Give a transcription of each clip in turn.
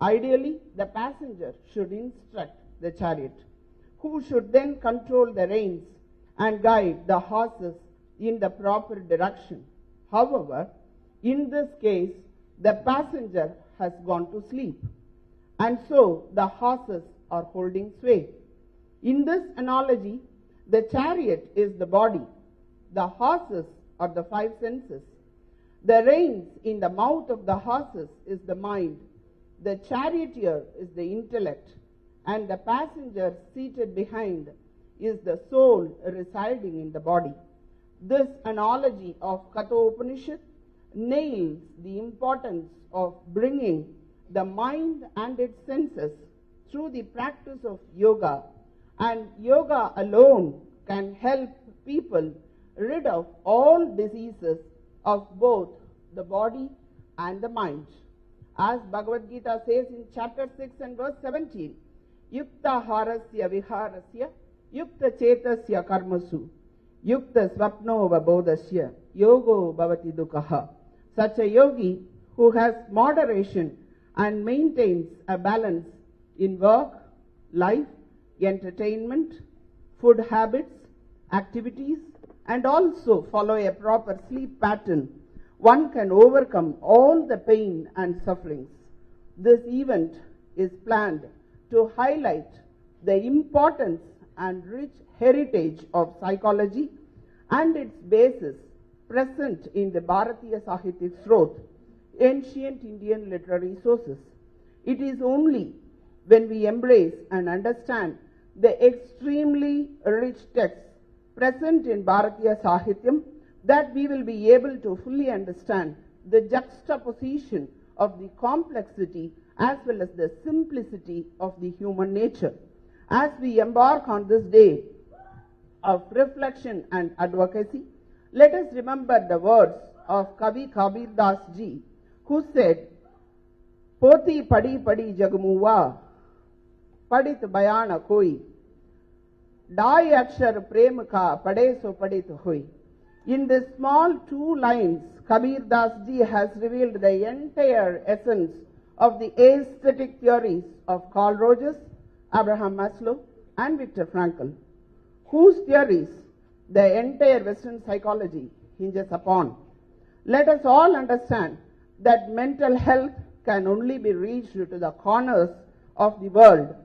Ideally, the passenger should instruct the chariot, who should then control the reins and guide the horses in the proper direction. However, in this case, the passenger has gone to sleep, and so the horses are holding sway. In this analogy, the chariot is the body, the horses are the five senses. The reins in the mouth of the horses is the mind, the charioteer is the intellect, and the passenger seated behind is the soul residing in the body. This analogy of Katha Upanishad nails the importance of bringing the mind and its senses through the practice of yoga, and yoga alone can help people rid of all diseases of both the body and the mind. As Bhagavad Gita says in chapter 6 and verse 17, Yukta harasya viharasya, Yukta chetasya karmasu, Yukta swapno vabodasya, Yogo bhavati dukkha. Such a yogi who has moderation and maintains a balance in work, life, entertainment, food habits, activities, and also follow a proper sleep pattern, one can overcome all the pain and sufferings. This event is planned to highlight the importance and rich heritage of psychology and its basis present in the Bharatiya Sahityik Srot, ancient Indian literary sources. It is only when we embrace and understand the extremely rich texts present in Bharatiya Sahityam that we will be able to fully understand the juxtaposition of the complexity as well as the simplicity of the human nature. As we embark on this day of reflection and advocacy, let us remember the words of Kavi Kabir Das ji, who said, Poti padi padi jagmuva, padit bayana koi, dai akshar prem ka pade so padit hoi. In these small two lines, Kabir Das ji has revealed the entire essence of the aesthetic theories of Carl Rogers, Abraham Maslow, and Viktor Frankl, whose theories the entire Western psychology hinges upon. Let us all understand that mental health can only be reached to the corners of the world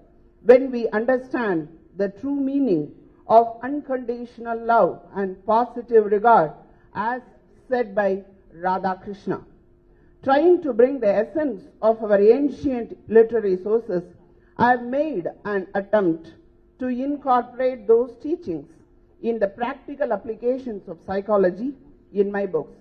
when we understand the true meaning of unconditional love and positive regard as said by Radha Krishna. Trying to bring the essence of our ancient literary sources, I have made an attempt to incorporate those teachings in the practical applications of psychology in my books.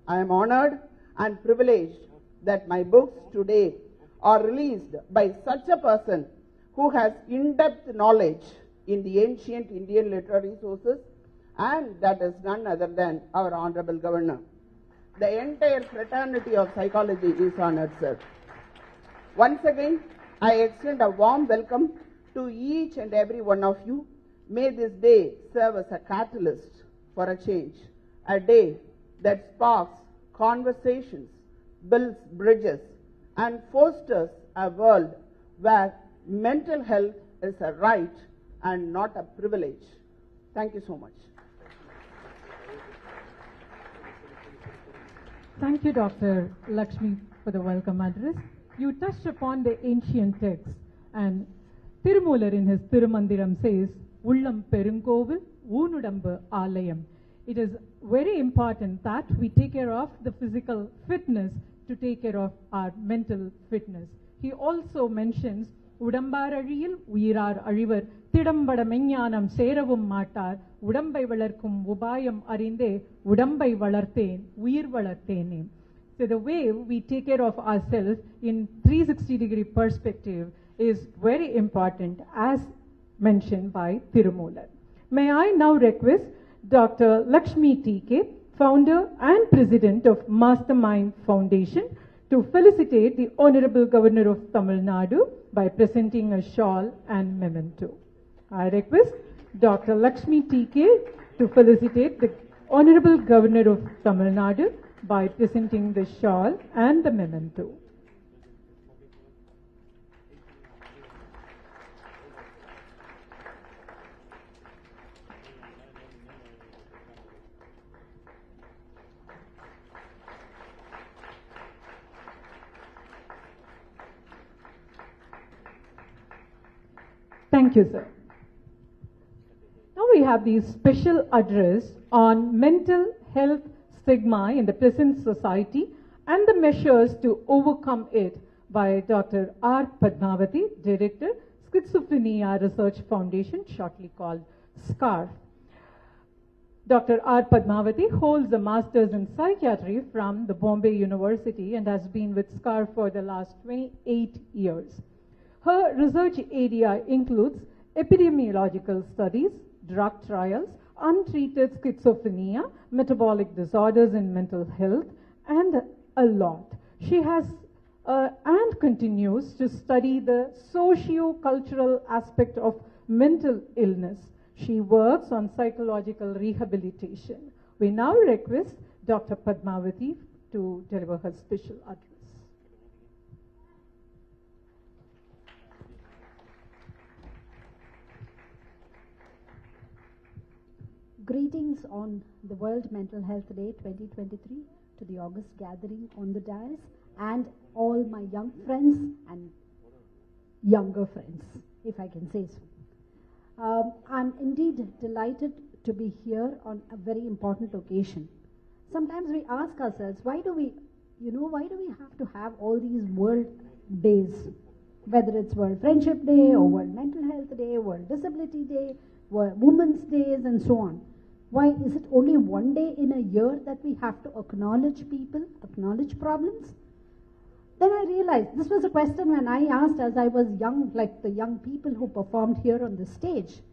I am honored and privileged that my books today are released by such a person who has in-depth knowledge in the ancient Indian literary sources, and that is none other than our Honorable Governor. The entire fraternity of psychology is honored, sir. Once again, I extend a warm welcome to each and every one of you. May this day serve as a catalyst for a change, a day that sparks conversations, builds bridges, and fosters a world where mental health is a right and not a privilege. Thank you so much. Thank you, Dr. Lakshmi, for the welcome address. You touched upon the ancient texts, and Tirumular in his Tirumandiram says, Ullam Perungovil, Unudamba Alayam. It is very important that we take care of the physical fitness to take care of our mental fitness. He also mentions, Udambarariyil Uyirar Arivar, Tidambada Menyanam Seravum Matar, Udambai Valarkum Ubayam Arinde, Udambai Valarthen, Uyir Valarthene. So the way we take care of ourselves in 360-degree perspective is very important, as mentioned by Tirumular. May I now request Dr. Lakshmi TK, founder and president of Mastermind Foundation, to felicitate the Honorable Governor of Tamil Nadu by presenting a shawl and memento. I request Dr. Lakshmi TK to felicitate the Honorable Governor of Tamil Nadu by presenting the shawl and the memento. Thank you, sir. Now we have the special address on mental health stigma in the present society and the measures to overcome it by Dr. R. Padmavati, Director, Schizophrenia Research Foundation, shortly called SCAR. Dr. R. Padmavati holds a master's in psychiatry from the Bombay University and has been with SCAR for the last 28 years. Her research area includes epidemiological studies, drug trials, untreated schizophrenia, metabolic disorders in mental health, and a lot. She has and continues to study the socio-cultural aspect of mental illness. She works on psychological rehabilitation. We now request Dr. Padmavati to deliver her special address. Greetings on the World Mental Health Day 2023 to the August gathering on the dais and all my young friends and younger friends, if I can say so. I'm indeed delighted to be here on a very important occasion. Sometimes we ask ourselves, why do we have to have all these world days, whether it's World Friendship Day or World Mental Health Day, World Disability Day, World Women's Days, and so on. Why is it only one day in a year that we have to acknowledge people, acknowledge problems? Then I realized, this was a question when I asked as I was young, like the young people who performed here on the stage.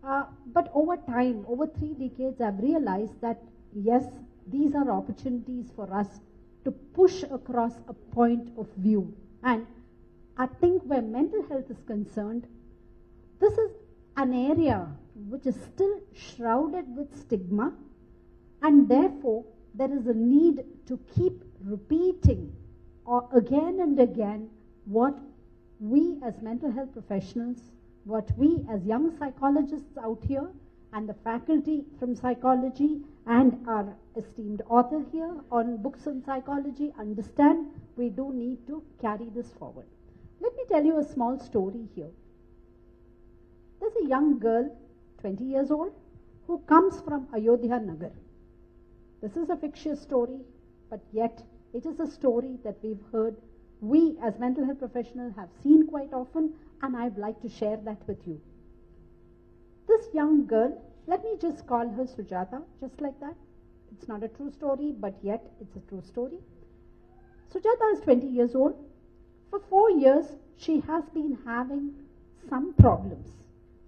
But over time, over 3 decades, I've realized that yes, these are opportunities for us to push across a point of view. And I think where mental health is concerned, this is an area which is still shrouded with stigma, and therefore there is a need to keep repeating or again and again what we as mental health professionals, what we as young psychologists out here and the faculty from psychology and our esteemed author here on books on psychology understand. We do need to carry this forward. Let me tell you a small story here. There's a young girl, 20 years old, who comes from Ayodhya Nagar. This is a fictitious story, but yet it is a story that we've heard, we as mental health professionals have seen quite often, and I'd like to share that with you. This young girl, let me just call her Sujata, just like that. It's not a true story, but yet it's a true story. Sujata is 20 years old. For 4 years, she has been having some problems.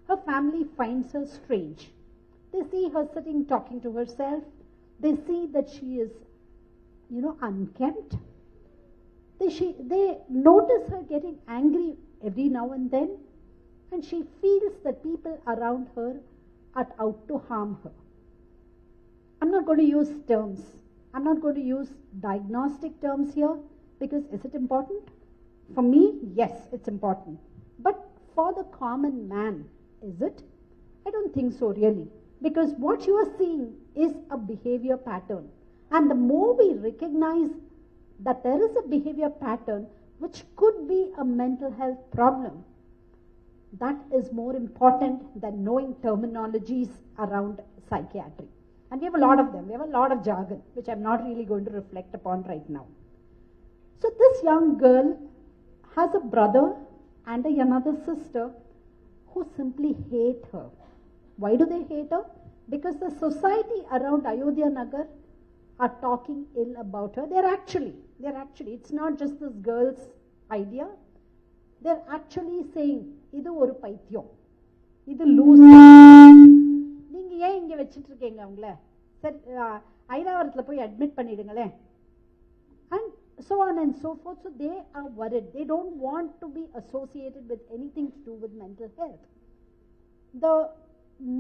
Her family finds her strange. They see her sitting talking to herself. They see that she is, unkempt. They notice her getting angry every now and then, and she feels that people around her are out to harm her. I'm not going to use terms. I'm not going to use diagnostic terms here, because is it important? For me, yes, it's important. But for the common man, is it? I don't think so really, because what you are seeing is a behavior pattern. And the more we recognize that there is a behavior pattern which could be a mental health problem, that is more important than knowing terminologies around psychiatry. And we have a lot of them. We have a lot of jargon, which I'm not really going to reflect upon right now. So this young girl has a brother and another sister who simply hate her. Why do they hate her? Because the society around Ayodhya Nagar are talking ill about her. They're actually, it's not just this girl's idea. They're actually saying, idu oru paithiyam, idu loose. நீங்க ஏன் இங்க வெச்சிட்டு இருக்கீங்க அவங்கள? சரி ஐராவரத்துல போய் admit பண்ணிடுங்களே. And so on and so forth. So they are worried. They don't want to be associated with anything to do with mental health. The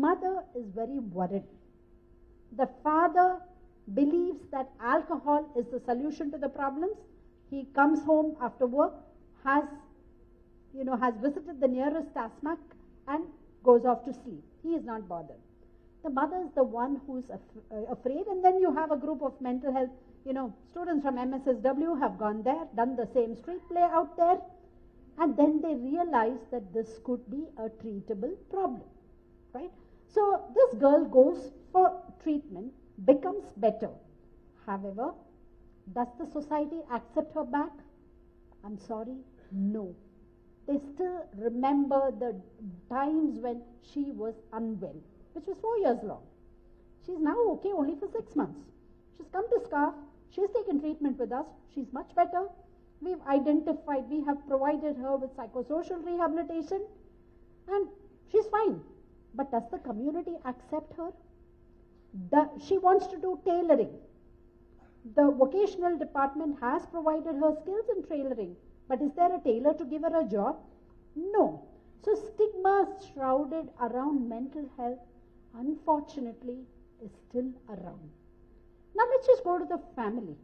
mother is very worried. The father believes that alcohol is the solution to the problems. He comes home after work, has visited the nearest asthmatic and goes off to sleep. He is not bothered. The mother is the one who's afraid, and then you have a group of mental health, students from MSSW have gone there, done the same street play out there, and then they realize that this could be a treatable problem, right? So this girl goes for treatment, becomes better. However, does the society accept her back? I'm sorry, no. They still remember the times when she was unwell, which was 4 years long. She's now okay only for 6 months. She's come to SCARF, she's taken treatment with us, she's much better. We've identified, we have provided her with psychosocial rehabilitation, and she's fine. But does the community accept her? She wants to do tailoring. The vocational department has provided her skills in tailoring, but is there a tailor to give her a job? No. So stigma shrouded around mental health, unfortunately, is still around. Now let's just go to the family.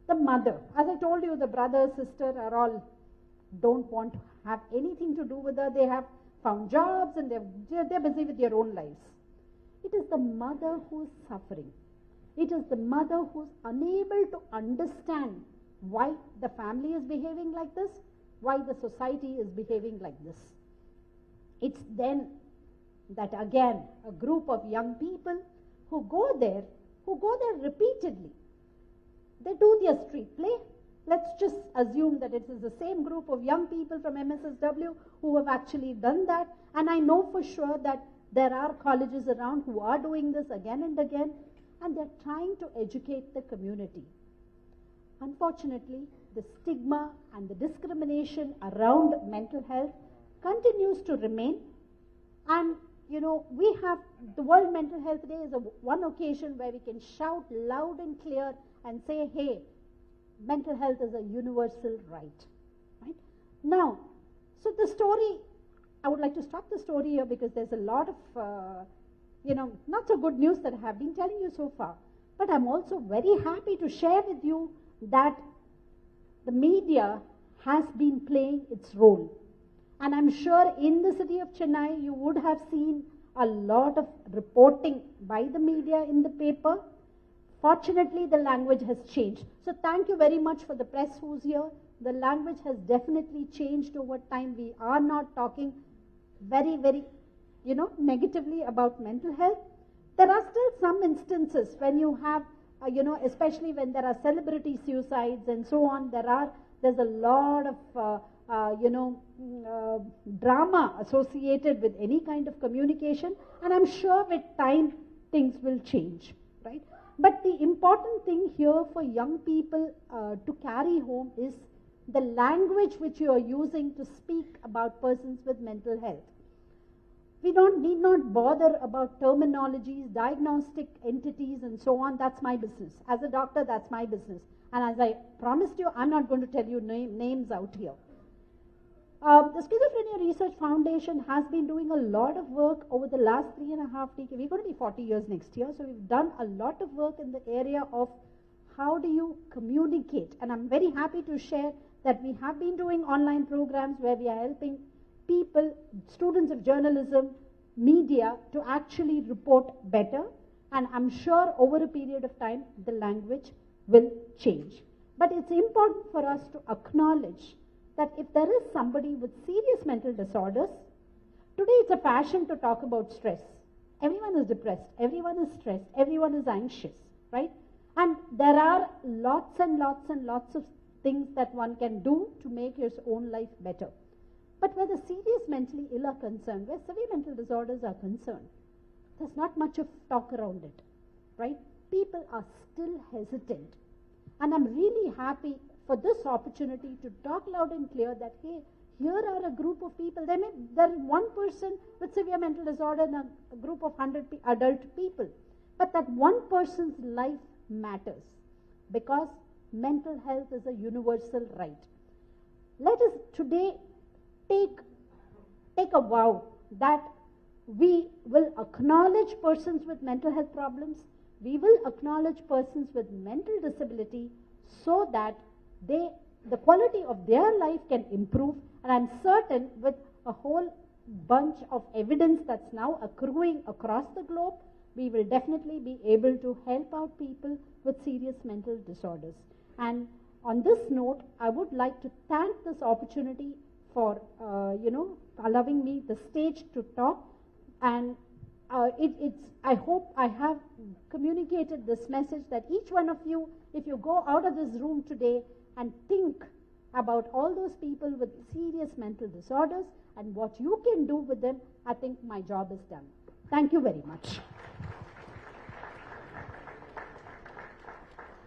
The mother, as I told you, the brother, sister are all don't want to have anything to do with her. They have found jobs and they're busy with their own lives. It is the mother who is suffering. It is the mother who is unable to understand why the family is behaving like this, why the society is behaving like this. It's then that again a group of young people who go there repeatedly. They do their street play. Let's just assume that it is the same group of young people from MSSW who have actually done that. And I know for sure that there are colleges around who are doing this again and again, and they're trying to educate the community. Unfortunately, the stigma and the discrimination around mental health continues to remain. And you know, we have the World Mental Health Day is one occasion where we can shout loud and clear and say, hey, mental health is a universal right. Right? Now, so the story, I would like to stop the story here because there's a lot of, not so good news that I have been telling you so far. But I'm also very happy to share with you that the media has been playing its role. And I'm sure in the city of Chennai, you would have seen a lot of reporting by the media in the paper. Fortunately, the language has changed. So thank you very much for the press who's here. The language has definitely changed over time. We are not talking very, very, negatively about mental health. There are still some instances when you have, especially when there are celebrity suicides and so on, there's a lot of drama associated with any kind of communication, and I'm sure with time things will change, right? But the important thing here for young people to carry home is the language which you are using to speak about persons with mental health. We need not bother about terminologies, diagnostic entities and so on. That's my business. As a doctor, that's my business. And as I promised you, I'm not going to tell you names out here. The Schizophrenia Research Foundation has been doing a lot of work over the last 3.5 decades. We're going to be 40 years next year, so we've done a lot of work in the area of how do you communicate. And I'm very happy to share that we have been doing online programs where we are helping people, students of journalism, media, to actually report better. And I'm sure over a period of time, the language will change. But it's important for us to acknowledge that if there is somebody with serious mental disorders, today it's a fashion to talk about stress. Everyone is depressed, everyone is stressed, everyone is anxious, right? And there are lots and lots and lots of things that one can do to make his own life better. But where the serious mentally ill are concerned, where severe mental disorders are concerned, there's not much of talk around it, right? People are still hesitant. And I'm really happy for this opportunity to talk loud and clear that, hey, here are a group of people. There is one person with severe mental disorder in a group of 100 adult people. But that one person's life matters because mental health is a universal right. Let us today take a vow that we will acknowledge persons with mental health problems. We will acknowledge persons with mental disability so that the quality of their life can improve. And I'm certain with a whole bunch of evidence that's now accruing across the globe, we will definitely be able to help out people with serious mental disorders. And on this note, I would like to thank this opportunity for, allowing me the stage to talk. And I hope I have communicated this message that each one of you, if you go out of this room today and think about all those people with serious mental disorders and what you can do with them, I think my job is done. Thank you very much.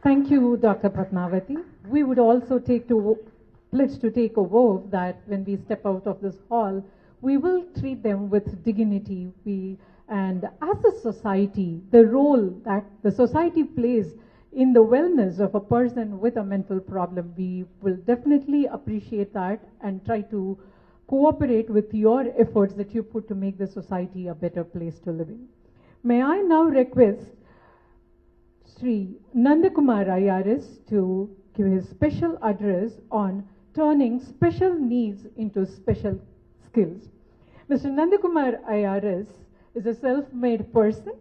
Thank you, Dr. Padmavati. We would also pledge to take a vow that when we step out of this hall, we will treat them with dignity. And as a society, the role that the society plays in the wellness of a person with a mental problem, we will definitely appreciate that and try to cooperate with your efforts that you put to make the society a better place to live in. May I now request Sri Nandakumar IRS to give his special address on turning special needs into special skills. Mr. Nandakumar IRS is a self-made person,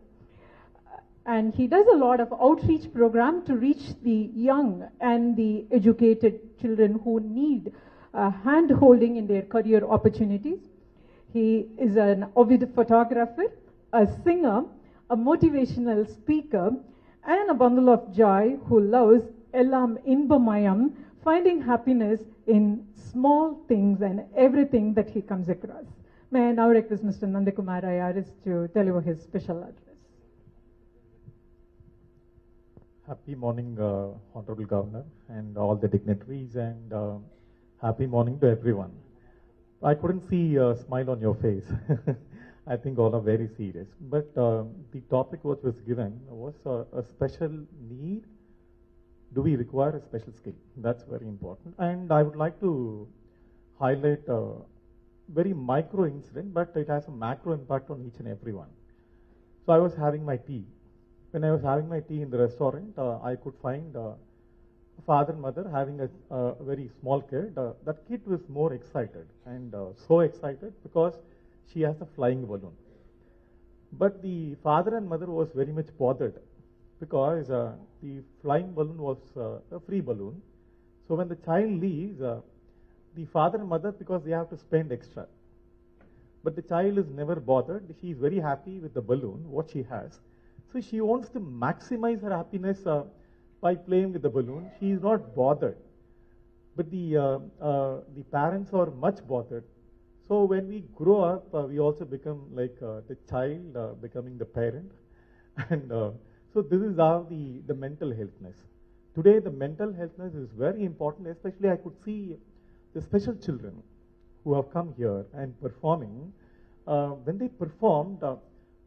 and he does a lot of outreach program to reach the young and the educated children who need hand-holding in their career opportunities. He is an avid photographer, a singer, a motivational speaker, and a bundle of joy who loves Ellam Inbamayam, finding happiness in small things and everything that he comes across. May I now request Mr. Nandakumar IRS to deliver his special address. Happy morning, Honorable Governor and all the dignitaries, and happy morning to everyone. I couldn't see a smile on your face. I think all are very serious. But the topic what was given was a special need. Do we require a special skill? That's very important. And I would like to highlight a very micro incident, but it has a macro impact on each and every one. So I was having my tea. When I was having my tea in the restaurant, I could find a father and mother having a very small kid. That kid was more excited, and so excited because she has a flying balloon. But the father and mother was very much bothered because the flying balloon was a free balloon. So when the child leaves, the father and mother, because they have to spend extra. But the child is never bothered. She is very happy with the balloon, what she has. So she wants to maximize her happiness by playing with the balloon. She is not bothered. But the parents are much bothered. So when we grow up, we also become like the child becoming the parent. And so this is how the mental healthness. Today the mental healthness is very important, especially I could see the special children who have come here and performing. When they performed,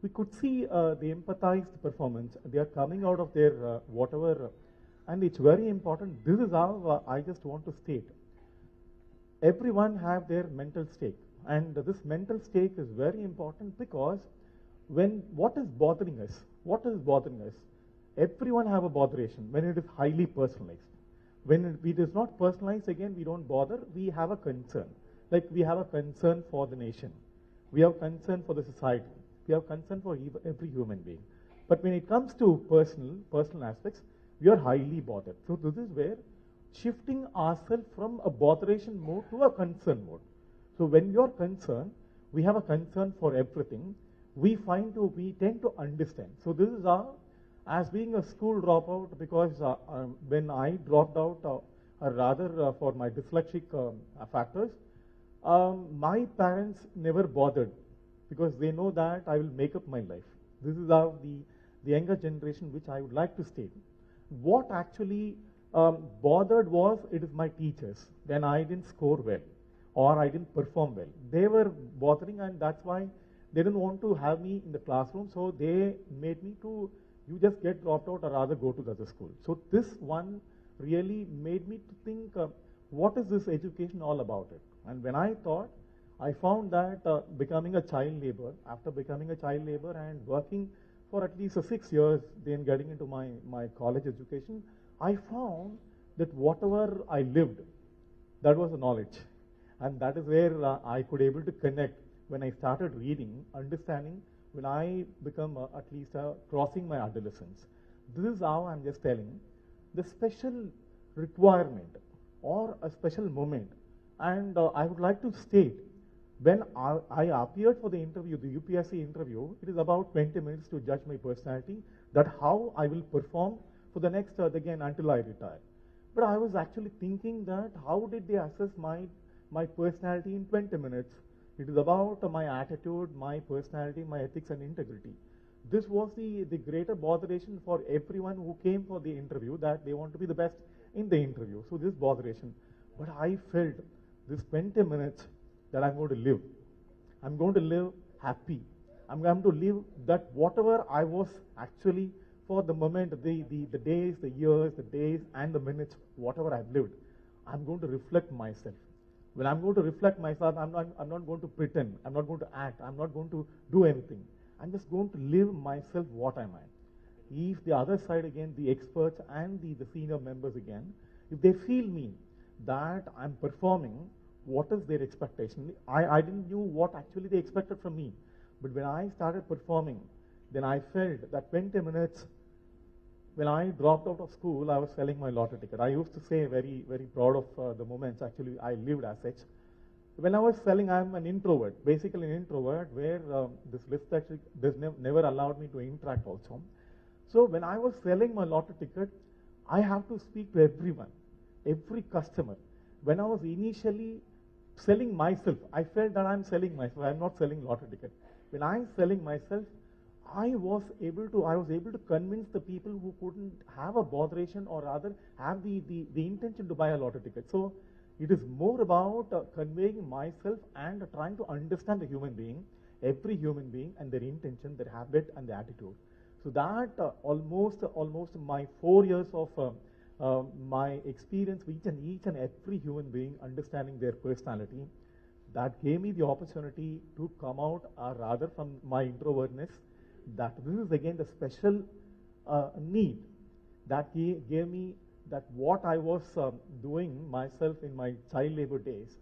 we could see the empathized performance. They are coming out of their whatever, and it's very important. This is how I just want to state. Everyone have their mental stake, and this mental stake is very important because what is bothering us? Everyone have a botheration when it is highly personalized. When it is not personalized, again, we don't bother. We have a concern. Like we have a concern for the nation. We have concern for the society. We have concern for every human being. But when it comes to personal aspects, we are highly bothered. So this is where shifting ourselves from a botheration mode to a concern mode. So when you are concerned, we have a concern for everything. We tend to understand. So this is our, as being a school dropout, because when I dropped out, or rather for my dyslexic factors, my parents never bothered because they know that I will make up my life. This is how the younger generation, which I would like to state. What actually bothered was, it is my teachers. Then I didn't score well or I didn't perform well. They were bothering, and that's why they didn't want to have me in the classroom. So they made me to, you just get dropped out or rather go to the other school. So this one really made me to think, what is this education all about it? And when I thought, I found that becoming a child labor, after becoming a child labor and working for at least 6 years, then getting into my college education, I found that whatever I lived, that was the knowledge. And that is where I could able to connect when I started reading, understanding, when I become at least crossing my adolescence. This is how I'm just telling, the special requirement or a special moment And I would like to state, when I appeared for the interview, the UPSC interview, it is about 20 minutes to judge my personality, that how I will perform for the next, again, until I retire. But I was actually thinking that how did they assess my personality in 20 minutes? It is about my attitude, my personality, my ethics and integrity. This was the greater botheration for everyone who came for the interview, that they want to be the best in the interview. So this botheration. But I felt this 20 minutes that I'm going to live. I'm going to live happy. I'm going to live that whatever I was actually for the moment, the days, the years, the days and the minutes, whatever I've lived, I'm going to reflect myself. When I'm going to reflect myself, I'm not going to pretend. I'm not going to act. I'm not going to do anything. I'm just going to live myself what am I. If the other side again, the experts and the senior members again, if they feel me that I'm performing, what is their expectation? I didn't know what actually they expected from me. But when I started performing, then I felt that 20 minutes, when I dropped out of school, I was selling my lottery ticket. I used to say very, very proud of the moments actually I lived as such. When I was selling, I'm an introvert, basically an introvert, where this list actually never allowed me to interact also. So when I was selling my lottery ticket, I have to speak to everyone, every customer. When I was initially selling myself, I felt that I'm selling myself. I'm not selling lottery ticket. When I'm selling myself, I was able to convince the people who couldn't have a botheration or rather have the intention to buy a lottery ticket. So it is more about conveying myself and trying to understand the human being, every human being and their intention, their habit and their attitude. So that almost my 4 years of my experience with each and every human being, understanding their personality, that gave me the opportunity to come out, or rather from my introvertness, that this is again the special need that gave me that what I was doing myself in my child labor days,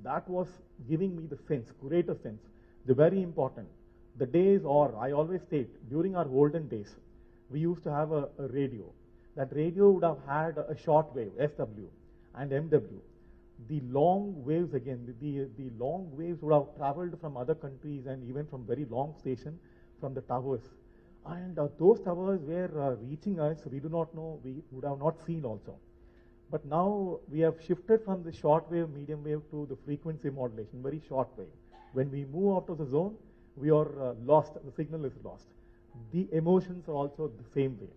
that was giving me the sense, greater sense, the very important. The days, or I always state, during our olden days, we used to have a radio. That radio would have had a short wave, SW and MW. The long waves again, the long waves would have traveled from other countries and even from very long station from the towers. And those towers were reaching us, we do not know, we would have not seen also. But now we have shifted from the short wave, medium wave to the frequency modulation, very short wave. When we move out of the zone, we are lost, the signal is lost. The emotions are also the same way.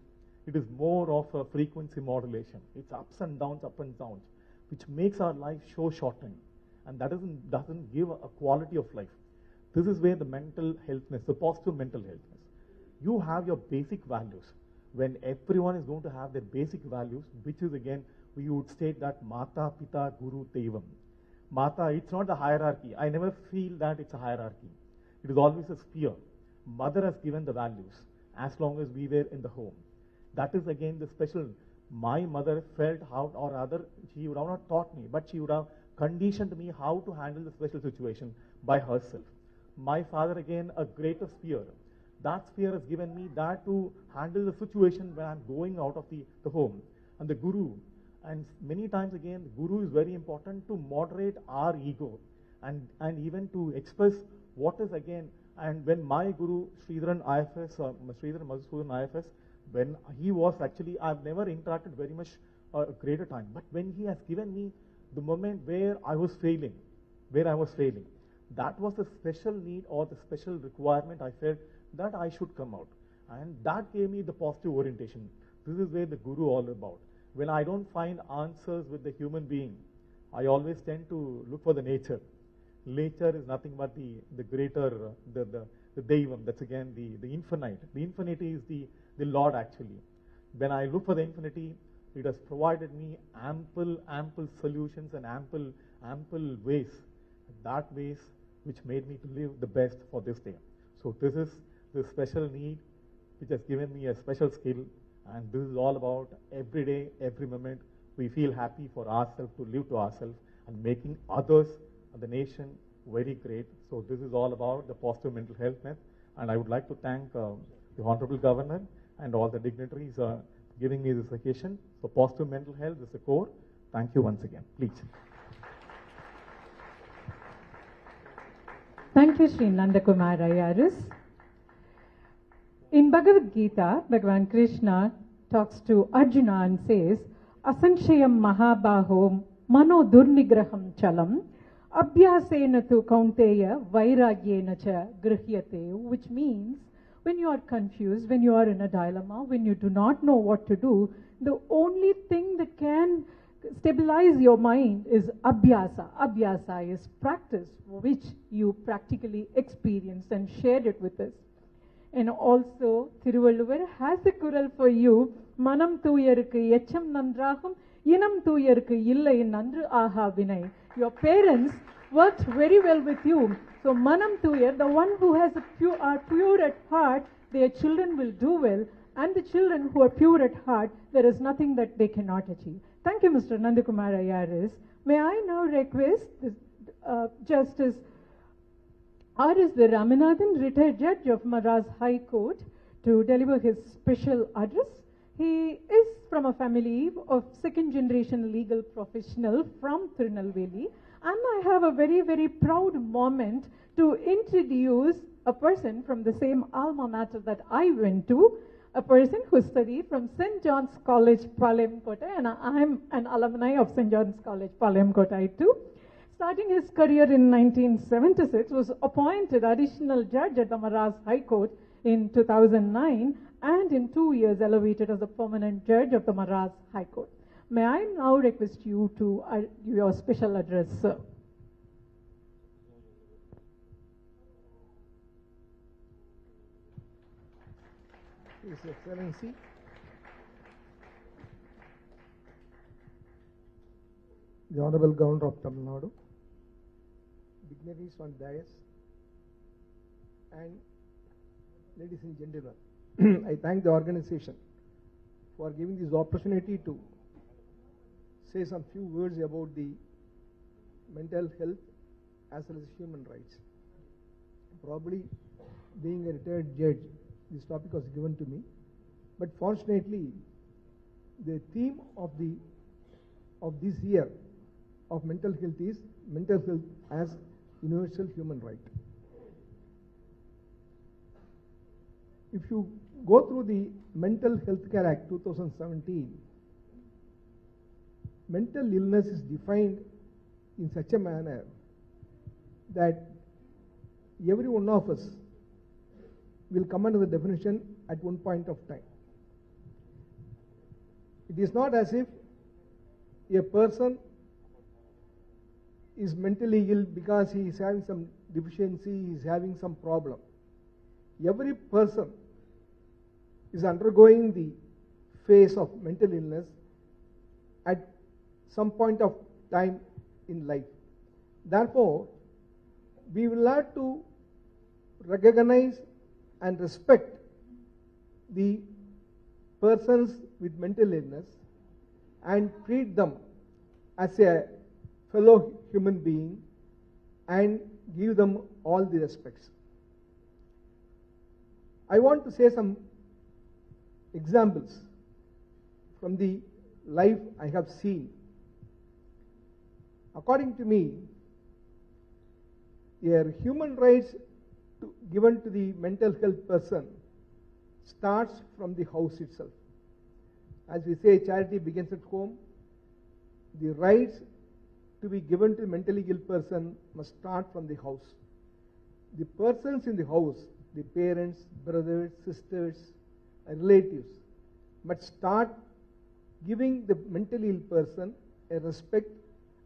It is more of a frequency modulation. It's ups and downs, which makes our life so shortened. And that doesn't give a quality of life. This is where the mental healthness, the positive mental healthness. You have your basic values. When everyone is going to have their basic values, which is again, we would state that Mata, Pita, Guru, Devam. Mata, it's not a hierarchy. I never feel that it's a hierarchy. It is always a sphere. Mother has given the values as long as we were in the home. That is again the special. My mother felt how, or rather, she would have not taught me, but she would have conditioned me how to handle the special situation by herself. My father again, a greater sphere. That sphere has given me that to handle the situation when I'm going out of the home. And the Guru, and many times again, the Guru is very important to moderate our ego and even to express what is again. And when my Guru, Sridharan IFS, Sridharan Madhusudan IFS, when he was actually, I've never interacted very much a greater time, but when he has given me the moment where I was failing, that was the special need or the special requirement I felt that I should come out. And that gave me the positive orientation. This is where the Guru all about. When I don't find answers with the human being, I always tend to look for the nature. Nature is nothing but the greater, the Devam, that's again the infinite. The infinity is the Lord actually. When I look for the infinity, it has provided me ample solutions and ample ways. That ways which made me to live the best for this day. So this is the special need which has given me a special skill, and this is all about every day, every moment we feel happy for ourselves, to live to ourselves and making others and the nation very great. So this is all about the positive mental health myth, and I would like to thank the Honorable Governor and all the dignitaries giving me this occasion. So positive mental health is the core. Thank you once again. Please. Thank you, Sri Nandakumar Ayaris. In Bhagavad Gita, Bhagavan Krishna talks to Arjuna and says, Asanshayam Mahabaho Mano Durnigraham Chalam Abhyasena tu Kaunteya Vairagyena cha Grihyate, which means when you are confused, when you are in a dilemma, when you do not know what to do, the only thing that can stabilize your mind is abhyasa. Abhyasa is practice, which you practically experienced and shared it with us. And also, Thiruvalluvar has a kural for you, Manam Thuyarukku Echam Nandragum, Inam Thuyarukku Illai Nandru Aha Vinay. Your parents worked very well with you. So Manam Thuyar, the one who has are pure at heart, their children will do well. And the children who are pure at heart, there is nothing that they cannot achieve. Thank you, Mr. Nandakumar Ayaris. May I now request Justice R.S. Ramanathan, retired judge of Madras High Court, to deliver his special address. He is from a family of second-generation legal professional from Tirunelveli, and I have a very, very proud moment to introduce a person from the same alma mater that I went to, a person who studied from St. John's College, Palayamkottai, and I'm an alumni of St. John's College, Palayamkottai too. Starting his career in 1976, was appointed additional judge at the Madras High Court in 2009, and in 2 years elevated as a permanent judge of the Madras High Court. May I now request you to give your special address, sir. His Excellency, the Honorable Governor of Tamil Nadu, dignitaries on dais, and ladies and gentlemen, I thank the organization for giving this opportunity to say some few words about the mental health as well as human rights. Probably being a retired judge, this topic was given to me, but fortunately the theme of this year of mental health is mental health as universal human right. If you go through the Mental Health Care Act 2017, mental illness is defined in such a manner that every one of us will come under the definition at one point of time. It is not as if a person is mentally ill because he is having some deficiency, he is having some problem. Every person is undergoing the phase of mental illness at some point of time in life. Therefore, we will have to recognize and respect the persons with mental illness and treat them as a fellow human being and give them all the respects. I want to say some examples from the life I have seen. According to me, a human rights given to the mental health person starts from the house itself. As we say, charity begins at home. The rights to be given to the mentally ill person must start from the house. The persons in the house, the parents, brothers, sisters, and relatives, must start giving the mentally ill person a respect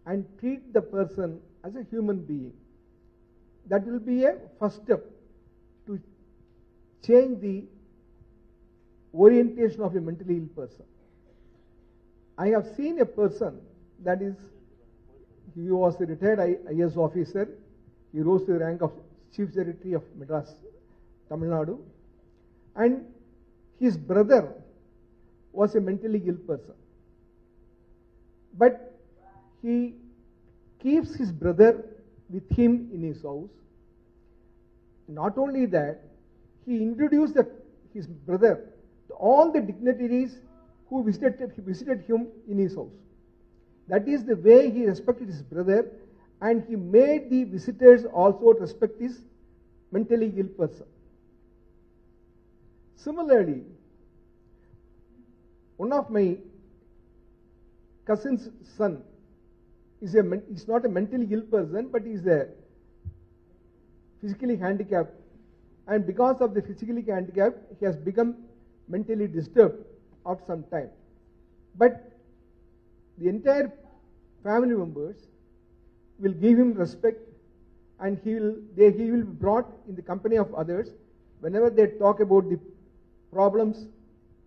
and treat the person as a human being. That will be a first step to change the orientation of a mentally ill person. I have seen a person that is, he was a retired IAS officer. He rose to the rank of Chief Secretary of Madras, Tamil Nadu, and his brother was a mentally ill person. But he keeps his brother with him in his house. Not only that, he introduced his brother to all the dignitaries who visited him in his house. That is the way he respected his brother, and he made the visitors also respect this mentally ill person. Similarly, one of my cousin's son is not a mentally ill person, but he is a physically handicapped, and because of the physically handicapped, he has become mentally disturbed after some time. But the entire family members will give him respect, and he will be brought in the company of others whenever they talk about the problems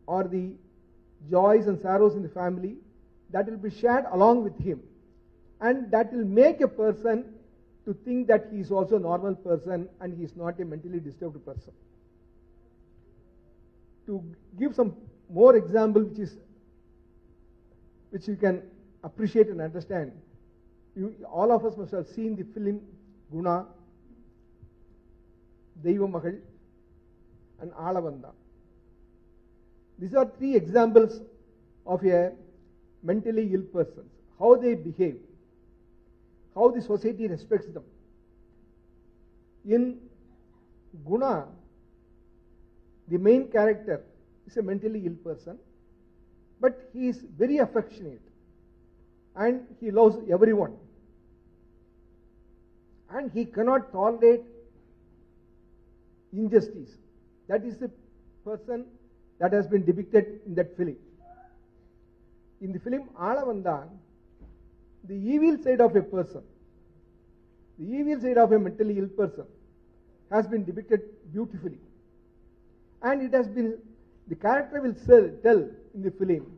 or the joys and sorrows in the family. That will be shared along with him, and that will make a person to think that he is also a normal person and he is not a mentally disturbed person. To give some more example which you can appreciate and understand, all of us must have seen the film Guna, Deivamagal, and Alavanda. These are three examples of a mentally ill person, how they behave, how the society respects them. In Guna, the main character is a mentally ill person, but he is very affectionate and he loves everyone, and he cannot tolerate injustice. That is the person that has been depicted in that film. In the film Alavanda, the evil side of a person, the evil side of a mentally ill person has been depicted beautifully. And it has been, the character will tell in the film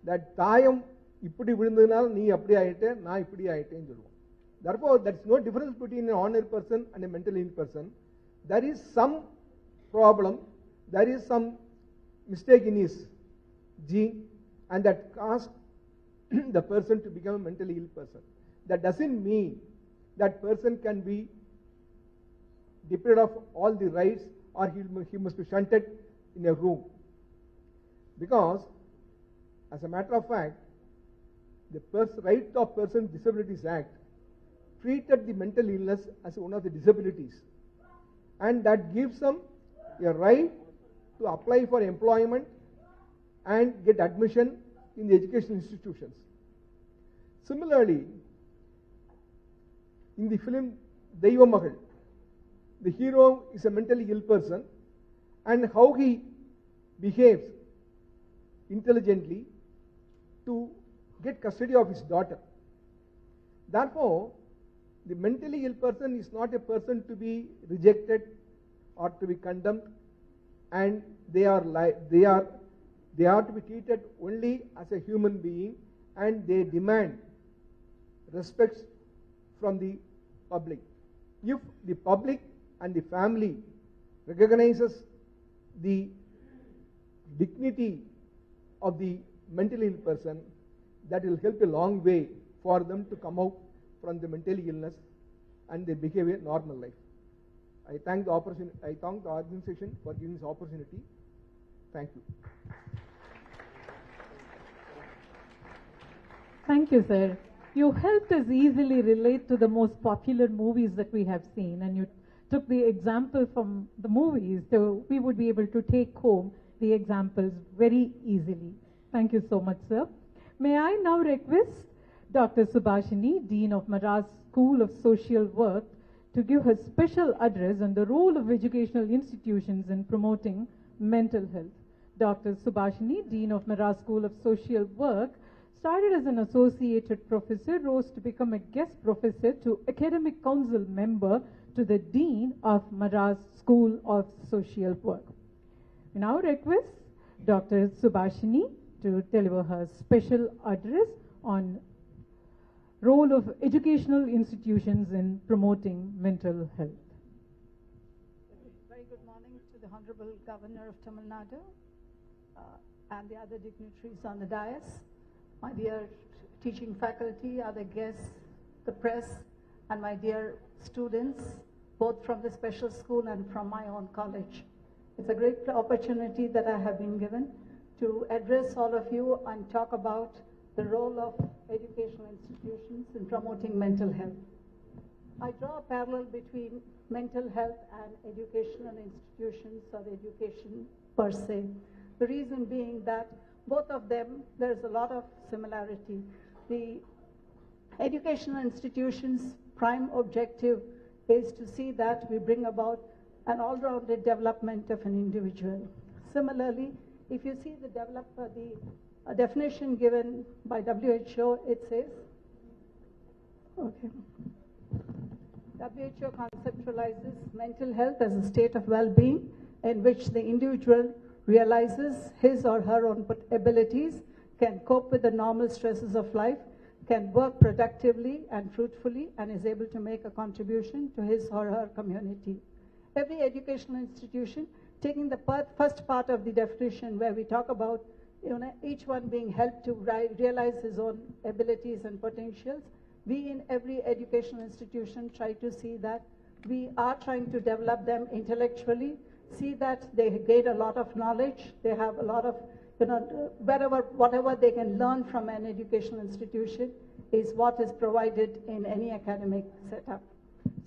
that Tayam ippadi vilundadinal nee appadi aayite na ippadi aayite nu solluvom. Therefore, there is no difference between an ordinary person and a mentally ill person. There is some problem, there is some mistake in his gene, and that caused the person to become a mentally ill person. That doesn't mean that person can be deprived of all the rights, or he must be shunted in a room. Because, as a matter of fact, the Right of Persons with Disabilities Act treated the mental illness as one of the disabilities, and that gives them a right to apply for employment and get admission in the education institutions. Similarly, in the film Deivamagal, the hero is a mentally ill person, and how he behaves intelligently to get custody of his daughter. Therefore, the mentally ill person is not a person to be rejected or to be condemned, and they are to be treated only as a human being, and they demand respect from the public. If the public and the family recognizes the dignity of the mentally ill person, that will help a long way for them to come out from the mental illness and they behave a normal life. I thank the organization for giving this opportunity. Thank you. Thank you, sir. You helped us easily relate to the most popular movies that we have seen, and you took the example from the movies, so we would be able to take home the examples very easily. Thank you so much, sir. May I now request Dr. Subhashini, Dean of Madras School of Social Work, to give her special address on the role of educational institutions in promoting mental health. Dr. Subhashini, Dean of Madras School of Social Work, started as an associated professor, rose to become a guest professor to academic council member to the Dean of Madras School of Social Work. We now request Dr. Subhashini to deliver her special address on role of educational institutions in promoting mental health. Very good morning to the Honorable Governor of Tamil Nadu and the other dignitaries on the dais, my dear teaching faculty, other guests, the press, and my dear students, both from the special school and from my own college. It's a great opportunity that I have been given to address all of you and talk about the role of educational institutions in promoting mental health. I draw a parallel between mental health and educational institutions or education per se. The reason being that both of them, there's a lot of similarity. The educational institutions' prime objective is to see that we bring about an all-rounded development of an individual. Similarly, if you see the definition given by WHO, it says, okay, WHO conceptualizes mental health as a state of well-being in which the individual realizes his or her own abilities, can cope with the normal stresses of life, can work productively and fruitfully, and is able to make a contribution to his or her community. Every educational institution, taking the first part of the definition where we talk about each one being helped to realize his own abilities and potentials, we in every educational institution try to see that we are trying to develop them intellectually, see that they gain a lot of knowledge, they have a lot of, whatever they can learn from an educational institution is what is provided in any academic setup.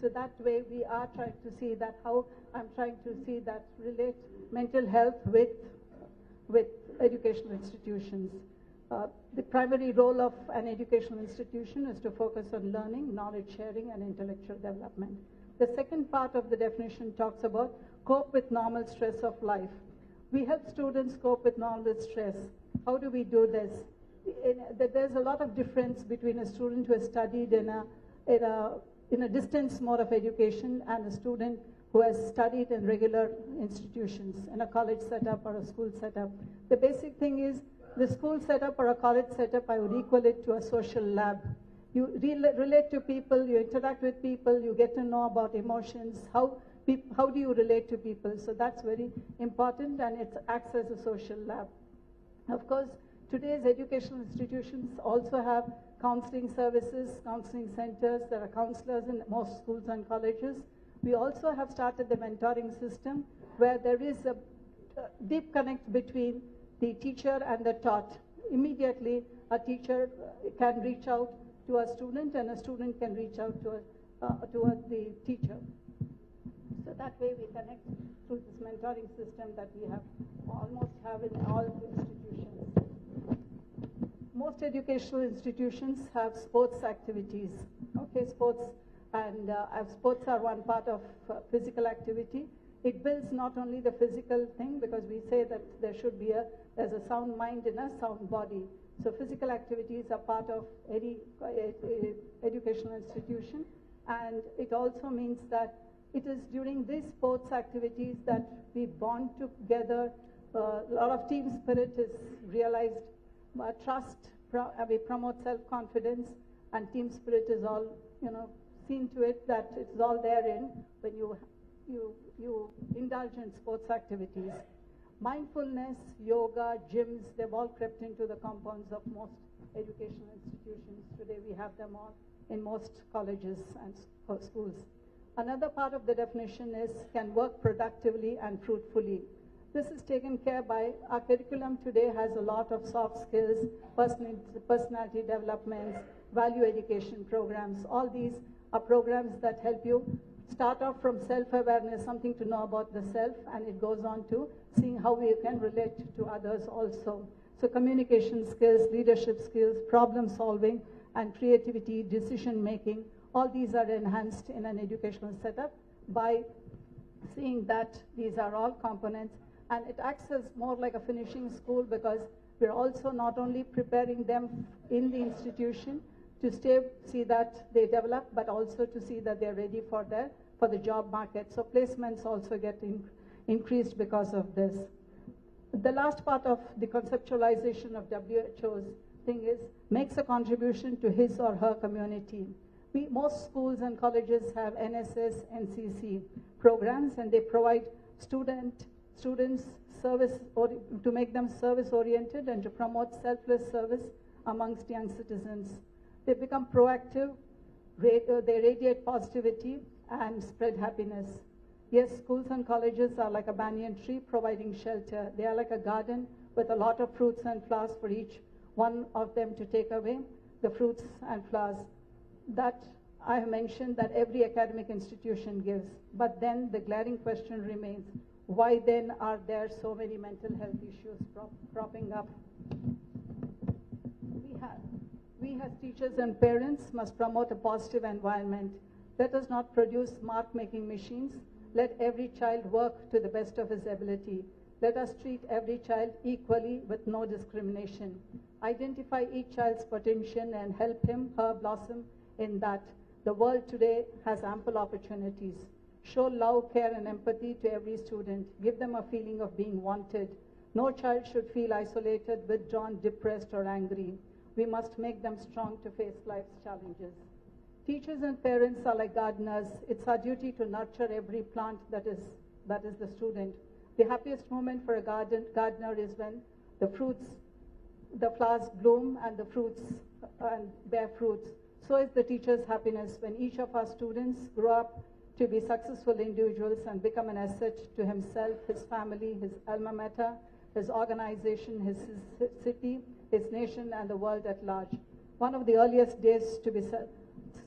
So that way we are trying to see that how I'm trying to see that relate mental health with educational institutions. The primary role of an educational institution is to focus on learning, knowledge sharing, and intellectual development. The second part of the definition talks about cope with normal stress of life. We help students cope with normal stress. How do we do this? There's a lot of difference between a student who has studied in a distance mode of education and a student who has studied in regular institutions, in a college setup or a school setup. The basic thing is the school setup or a college setup, I would equal it to a social lab. You relate to people, you interact with people, you get to know about emotions, how do you relate to people? So that's very important, and it acts as a social lab. Of course, today's educational institutions also have counseling services, counseling centers. There are counselors in most schools and colleges. We also have started the mentoring system where there is a deep connect between the teacher and the taught. Immediately, a teacher can reach out to a student and a student can reach out to the teacher. So that way we connect through this mentoring system that we almost have in all institutions. Most educational institutions have sports activities. Okay, sports are one part of physical activity. It builds not only the physical thing, because we say that there's a sound mind in a sound body. So physical activities are part of any educational institution, and it also means that it is during these sports activities that we bond together. A lot of team spirit is realized. Trust, we promote self-confidence, and team spirit is all, seen to it that it's all therein when you indulge in sports activities. Mindfulness, yoga, gyms, they've all crept into the compounds of most educational institutions. Today we have them all in most colleges and schools. Another part of the definition is can work productively and fruitfully. This is taken care by, our curriculum today has a lot of soft skills, personality developments, value education programs. All these are programs that help you start off from self-awareness, something to know about the self, and it goes on to seeing how we can relate to others also. So communication skills, leadership skills, problem solving, and creativity, decision making, all these are enhanced in an educational setup by seeing that these are all components, and it acts as more like a finishing school, because we're also not only preparing them in the institution to see that they develop, but also to see that they're ready for the job market. So placements also get increased because of this. The last part of the conceptualization of WHO's thing is makes a contribution to his or her community. Most schools and colleges have NSS, NCC programs, and they provide students service to make them service-oriented and to promote selfless service amongst young citizens. They become proactive, they radiate positivity and spread happiness. Yes, schools and colleges are like a banyan tree providing shelter. They are like a garden with a lot of fruits and flowers for each one of them to take away, the fruits and flowers. That I have mentioned that every academic institution gives, but then the glaring question remains, why then are there so many mental health issues cropping up? We as teachers and parents must promote a positive environment. Let us not produce mark-making machines. Let every child work to the best of his ability. Let us treat every child equally with no discrimination. Identify each child's potential and help him, her blossom in that. The world today has ample opportunities. Show love, care, and empathy to every student. Give them a feeling of being wanted. No child should feel isolated, withdrawn, depressed, or angry. We must make them strong to face life's challenges. Teachers and parents are like gardeners. It's our duty to nurture every plant that is the student. The happiest moment for a gardener is when the flowers bloom and the fruits and bear fruits. So is the teacher's happiness when each of our students grow up to be successful individuals and become an asset to himself, his family, his alma mater, his organization, his city, his nation, and the world at large. One of the earliest days to be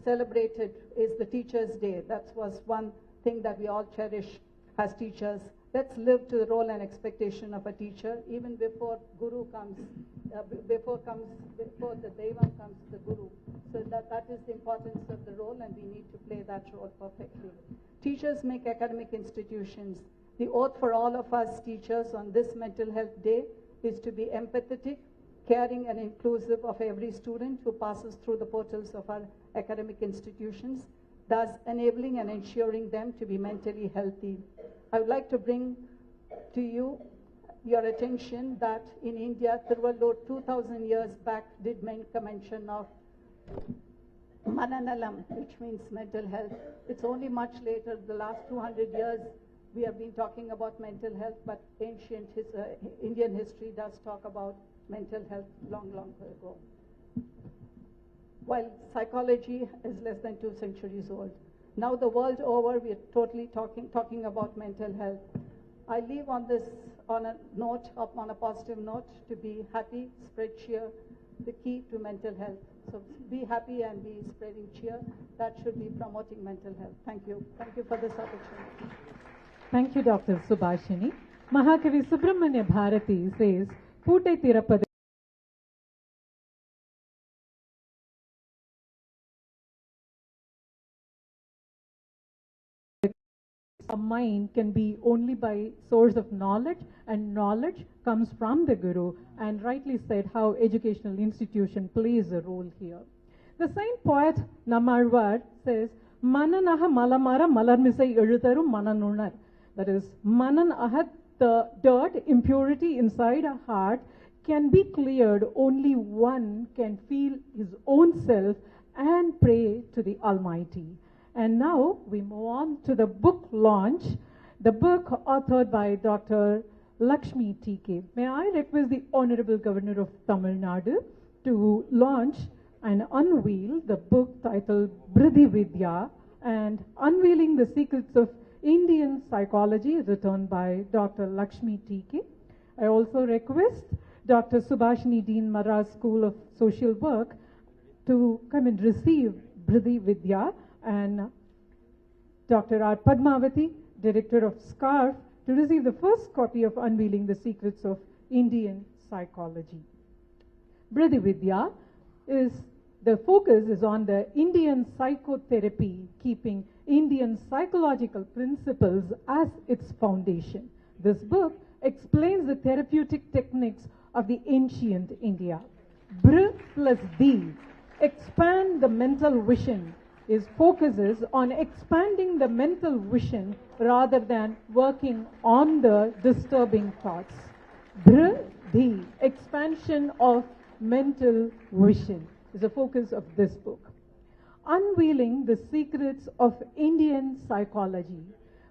celebrated is the Teacher's Day. That was one thing that we all cherish as teachers. Let's live to the role and expectation of a teacher, even before Guru comes, before the Devam comes, the Guru. So that is the importance of the role, and we need to play that role perfectly. Teachers make academic institutions. The oath for all of us teachers on this Mental Health Day is to be empathetic, caring, and inclusive of every student who passes through the portals of our academic institutions, thus enabling and ensuring them to be mentally healthy. I would like to bring to you your attention that in India, Thiruvallur 2000 years back did make a mention of Manaнаlam, which means mental health. It's only much later, the last 200 years, we have been talking about mental health, but ancient Indian history does talk about mental health long ago. While psychology is less than 2 centuries old. Now the world over, we are totally talking about mental health. I leave on a positive note, to be happy, spread cheer, the key to mental health. So be happy and be spreading cheer. That should be promoting mental health. Thank you. Thank you for this opportunity. Thank you, Dr. Subhashini. Mahakavi Subramanya Bharati says, Puthiya Thalaimurai a mind can be only by source of knowledge, and knowledge comes from the Guru, and rightly said how educational institution plays a role here. The saint poet Nammalwar says, Mananaha malamara malarmisai elutharum mananunar. That is, manan ahat, the dirt, impurity inside a heart can be cleared. Only one can feel his own self and pray to the Almighty. And now we move on to the book launch, the book authored by Dr. Lakshmi TK. May I request the Honorable Governor of Tamil Nadu to launch and unveil the book titled Brithi Vidya and Unveiling the Secrets of Indian Psychology, written by Dr. Lakshmi TK. I also request Dr. Subhashini Dean Maharaj School of Social Work to come and receive Brithi Vidya, and Dr. R. Padmavati, Director of SCARF, to receive the first copy of Unveiling the Secrets of Indian Psychology. Brithi Vidya the focus is on the Indian psychotherapy, keeping Indian psychological principles as its foundation. This book explains the therapeutic techniques of the ancient India. Br plus D, expand the mental vision, focuses on expanding the mental vision rather than working on the disturbing thoughts. Brithi, expansion of mental vision, is the focus of this book. Unveiling the Secrets of Indian Psychology.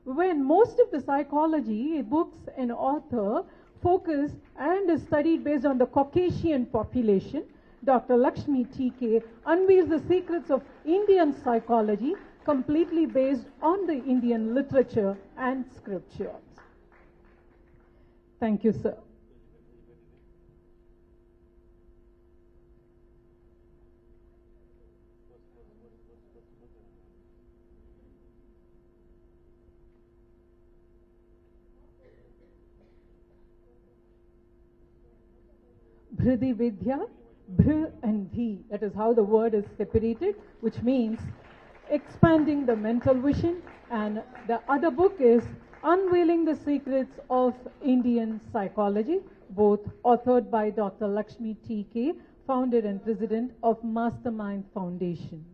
When most of the psychology books and author focus and is studied based on the Caucasian population, Dr. Lakshmi TK unveils the secrets of Indian psychology completely based on the Indian literature and scriptures. Thank you, sir. Bhridi Vidya, Bhr and V. That is how the word is separated, which means expanding the mental vision. And the other book is Unveiling the Secrets of Indian Psychology, both authored by Dr. Lakshmi T.K., founder and president of Mastermind Foundation.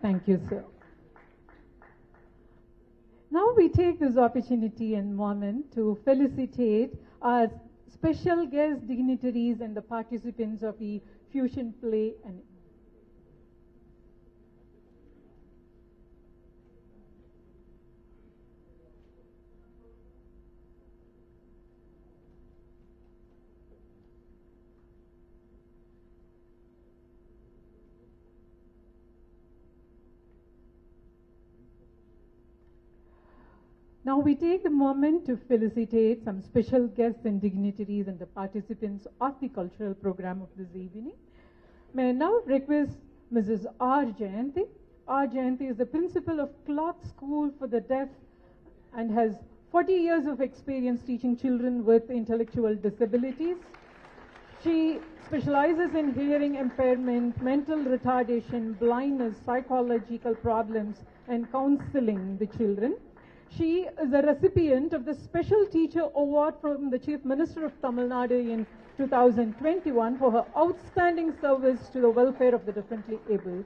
Thank you, sir. Now we take this opportunity and moment to felicitate our special guest dignitaries and the participants of the Fusion Play and now we take the moment to felicitate some special guests and dignitaries and the participants of the cultural program of this evening. May I now request Mrs. R. Jayanti. R. Jayanti is the principal of Cloth School for the Deaf and has 40 years of experience teaching children with intellectual disabilities. She specializes in hearing impairment, mental retardation, blindness, psychological problems, and counseling the children. She is a recipient of the Special Teacher Award from the Chief Minister of Tamil Nadu in 2021 for her outstanding service to the welfare of the differently able.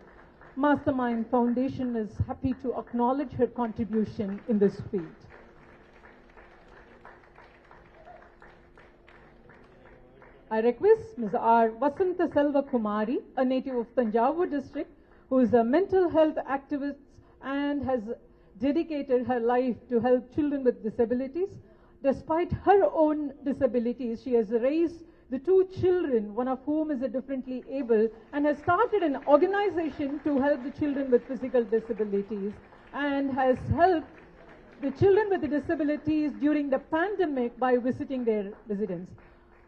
Mastermind Foundation is happy to acknowledge her contribution in this field. I request Ms. R. Vasanta Selva Kumari, a native of Tanjavur district, who is a mental health activist and has dedicated her life to help children with disabilities. Despite her own disabilities, she has raised the two children, one of whom is a differently able, and has started an organization to help the children with physical disabilities, and has helped the children with the disabilities during the pandemic by visiting their residence.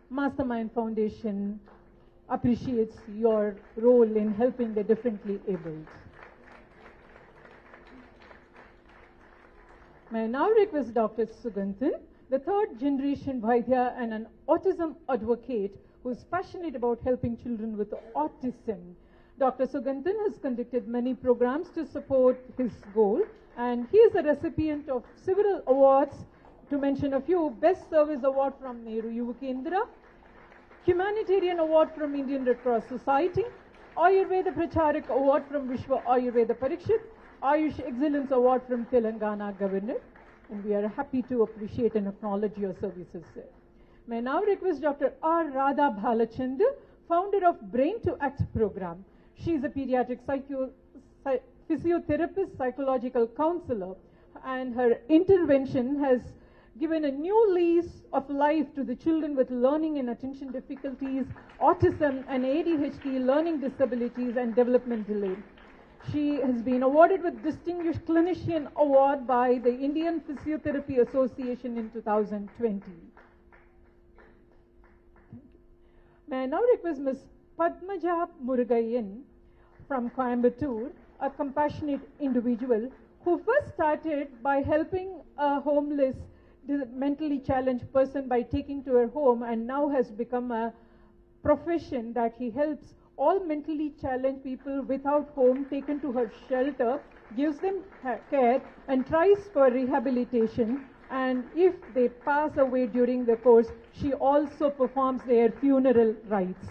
Mastermind Foundation appreciates your role in helping the differently abled. May I now request Dr. Suganthan, the third generation Vaidya and an autism advocate who is passionate about helping children with autism. Dr. Suganthan has conducted many programs to support his goal, and he is a recipient of several awards. To mention a few: Best Service Award from Nehru Yuva Kendra, Humanitarian Award from Indian Red Cross Society, Ayurveda Pracharak Award from Vishwa Ayurveda Parikshit, Ayush Excellence Award from Telangana Governor, and we are happy to appreciate and acknowledge your services, sir. May I now request Dr. R. Radha Bhalachandra, founder of Brain to Act program. She is a pediatric physiotherapist, psychological counselor, and her intervention has given a new lease of life to the children with learning and attention difficulties, autism and ADHD, learning disabilities and development delay. She has been awarded with Distinguished Clinician Award by the Indian Physiotherapy Association in 2020. May I now request Ms. Padmaja Murugayan from Coimbatore, a compassionate individual who first started by helping a homeless, mentally challenged person by taking to her home, and now has become a profession that he helps all mentally challenged people without home taken to her shelter, gives them care and tries for rehabilitation, and if they pass away during the course, she also performs their funeral rites.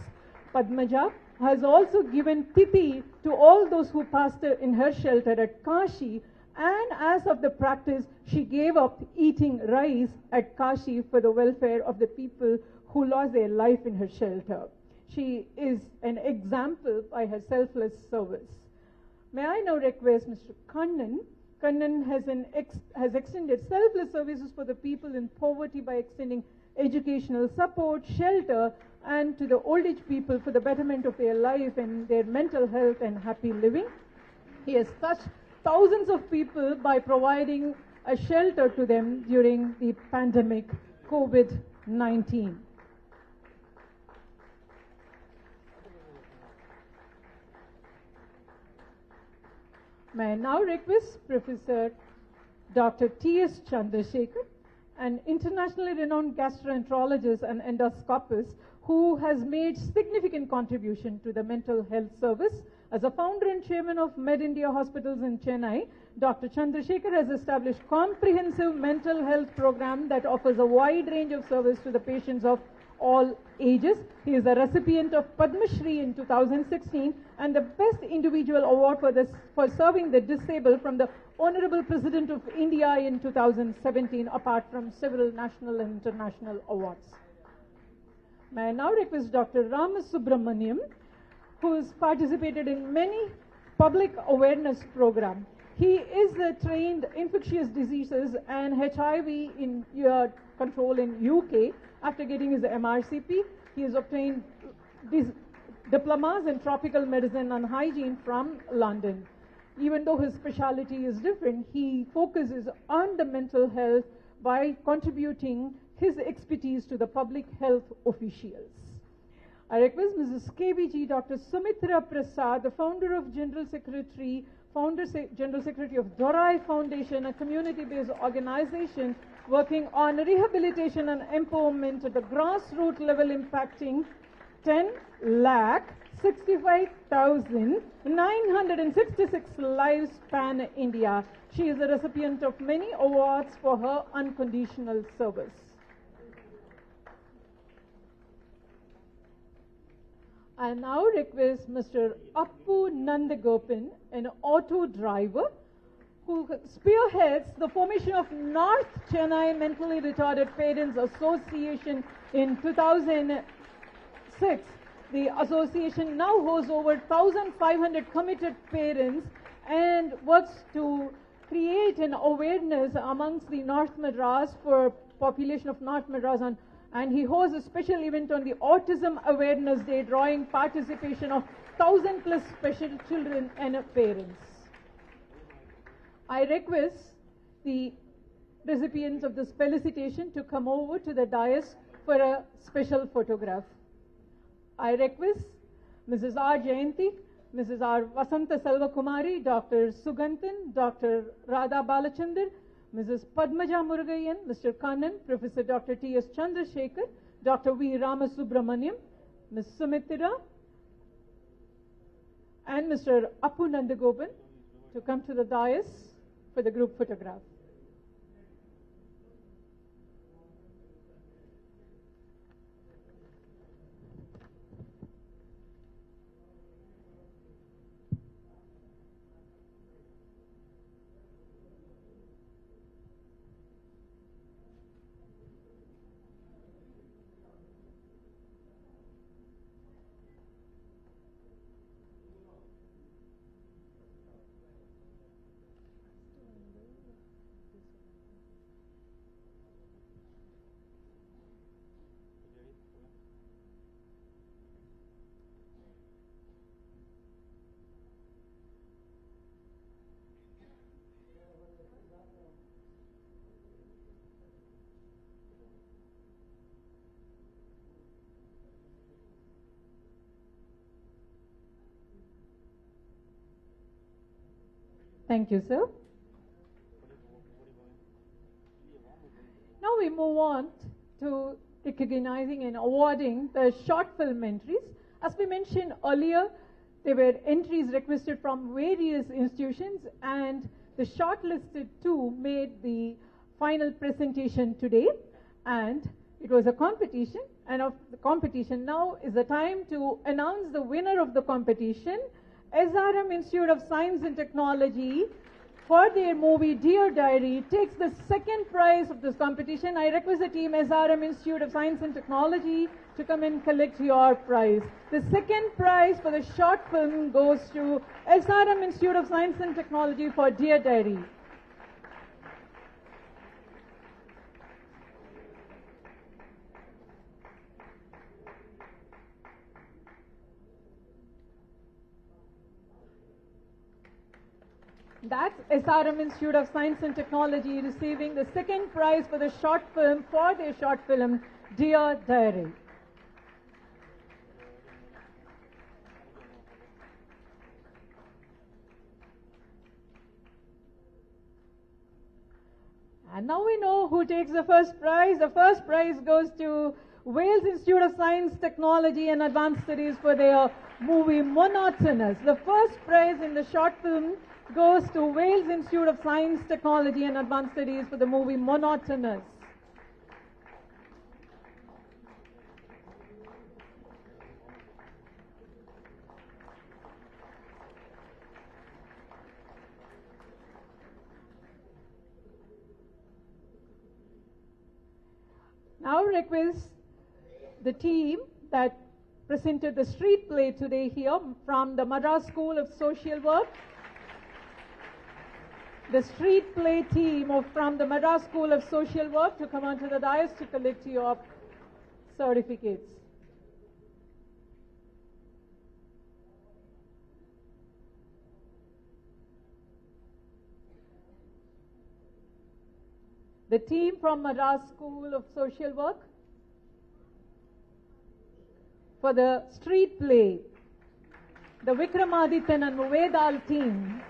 Padmaja has also given Tithi to all those who passed in her shelter at Kashi, and as of the practice, she gave up eating rice at Kashi for the welfare of the people who lost their life in her shelter. She is an example by her selfless service. May I now request Mr. Kannan. Kannan has extended selfless services for the people in poverty by extending educational support, shelter, and to the old age people for the betterment of their life and their mental health and happy living. He has touched thousands of people by providing a shelter to them during the pandemic COVID-19. May I now request Professor Dr. T.S. Chandrasekhar, an internationally renowned gastroenterologist and endoscopist who has made significant contribution to the mental health service. As a founder and chairman of Med India Hospitals in Chennai, Dr. Chandrasekhar has established comprehensive mental health program that offers a wide range of service to the patients of all ages. He is a recipient of Padma Shri in 2016 and the Best Individual Award for serving the disabled from the Honorable President of India in 2017, apart from several national and international awards. May I now request Dr. Ram Subramaniam, who has participated in many public awareness programs. He is a trained infectious diseases and HIV in control in UK. After getting his MRCP, he has obtained diplomas in tropical medicine and hygiene from London. Even though his specialty is different, he focuses on the mental health by contributing his expertise to the public health officials. I request Mrs. KBG Dr. Sumitra Prasad, the founder of General Secretary of Dorai Foundation, a community-based organization working on rehabilitation and empowerment at the grassroots level, impacting 10,65,966 lives span India. She is a recipient of many awards for her unconditional service. I now request Mr. Appu Nandagopan, an auto driver, who spearheads the formation of North Chennai Mentally Retarded Parents Association in 2006. The association now hosts over 1,500 committed parents and works to create an awareness amongst the North Madras for population of North Madras, and he hosts a special event on the Autism Awareness Day, drawing participation of 1,000 plus special children and parents. I request the recipients of this felicitation to come over to the dais for a special photograph. I request Mrs. R. Jayanti, Mrs. R. Vasanta Selvakumari, Dr. Suganthan, Dr. Radha Balachandar, Mrs. Padmaja Murugayan, Mr. Kannan, Professor Dr. T.S. Chandrasekhar, Dr. V. Ramasubramaniam, Ms. Sumitra, and Mr. Appu Nandagopan to come to the dais for the group photograph. Thank you, sir. Now we move on to recognizing and awarding the short film entries. As we mentioned earlier, there were entries requested from various institutions, and the shortlisted two made the final presentation today. And it was a competition, and of the competition now is the time to announce the winner of the competition. SRM Institute of Science and Technology, for their movie Dear Diary, takes the second prize of this competition. I request the team SRM Institute of Science and Technology to come and collect your prize. The second prize for the short film goes to SRM Institute of Science and Technology for Dear Diary. That's SRM Institute of Science and Technology receiving the second prize for the short film, for their short film, Dear Diary. And now we know who takes the first prize. The first prize goes to Wales Institute of Science, Technology and Advanced Studies for their movie Monotonous. The first prize in the short film goes to Wales Institute of Science, Technology and Advanced Studies for the movie Monotonous. Now request the team that presented the street play today here from the Madras School of Social Work. The street play team from the Madras School of Social Work to come onto the dais to collect your certificates. The team from Madras School of Social Work for the street play, the Vikramadityan and Muvedal team.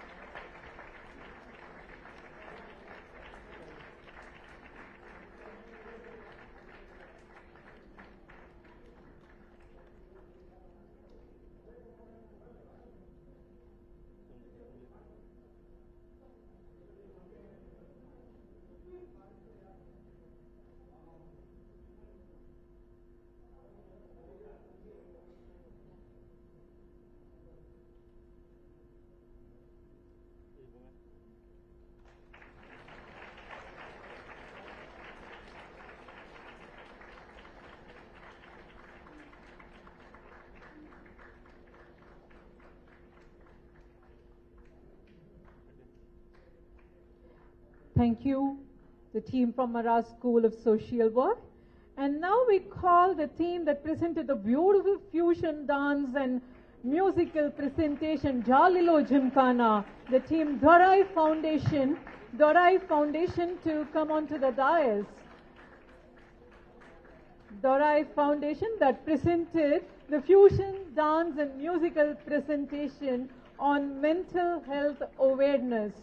Thank you, the team from Madras School of Social Work. And now we call the team that presented the beautiful fusion dance and musical presentation, Jalilo Gymkhana, the team Dorai Foundation to come onto the dais. Dorai Foundation that presented the fusion dance and musical presentation on mental health awareness.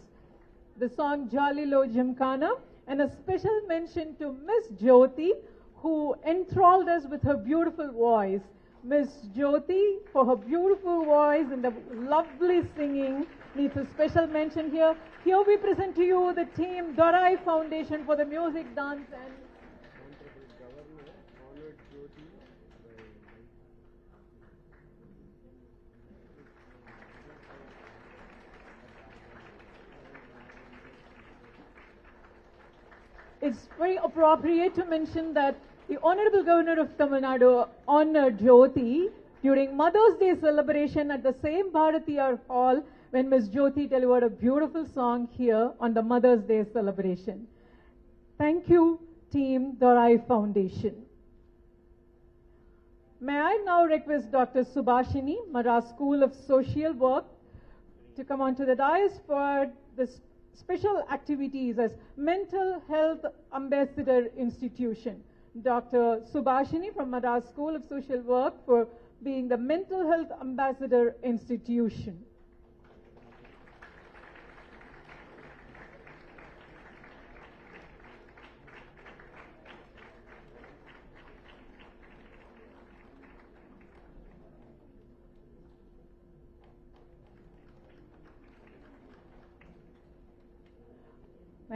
The song Jalilo Gymkhana, and a special mention to Miss Jyoti, who enthralled us with her beautiful voice. Miss Jyoti, for her beautiful voice and the lovely singing, needs a special mention here. Here we present to you the team Dorai Foundation for the music, dance and it's very appropriate to mention that the Honorable Governor of Tamil Nadu honored Jyoti during Mother's Day celebration at the same Bharatiya Hall when Ms. Jyoti delivered a beautiful song here on the Mother's Day celebration. Thank you, Team Dorai Foundation. May I now request Dr. Subhashini, Madras School of Social Work, to come onto the dais for this special activities as Mental Health Ambassador Institution. Dr. Subhashini from Madras School of Social Work for being the Mental Health Ambassador Institution.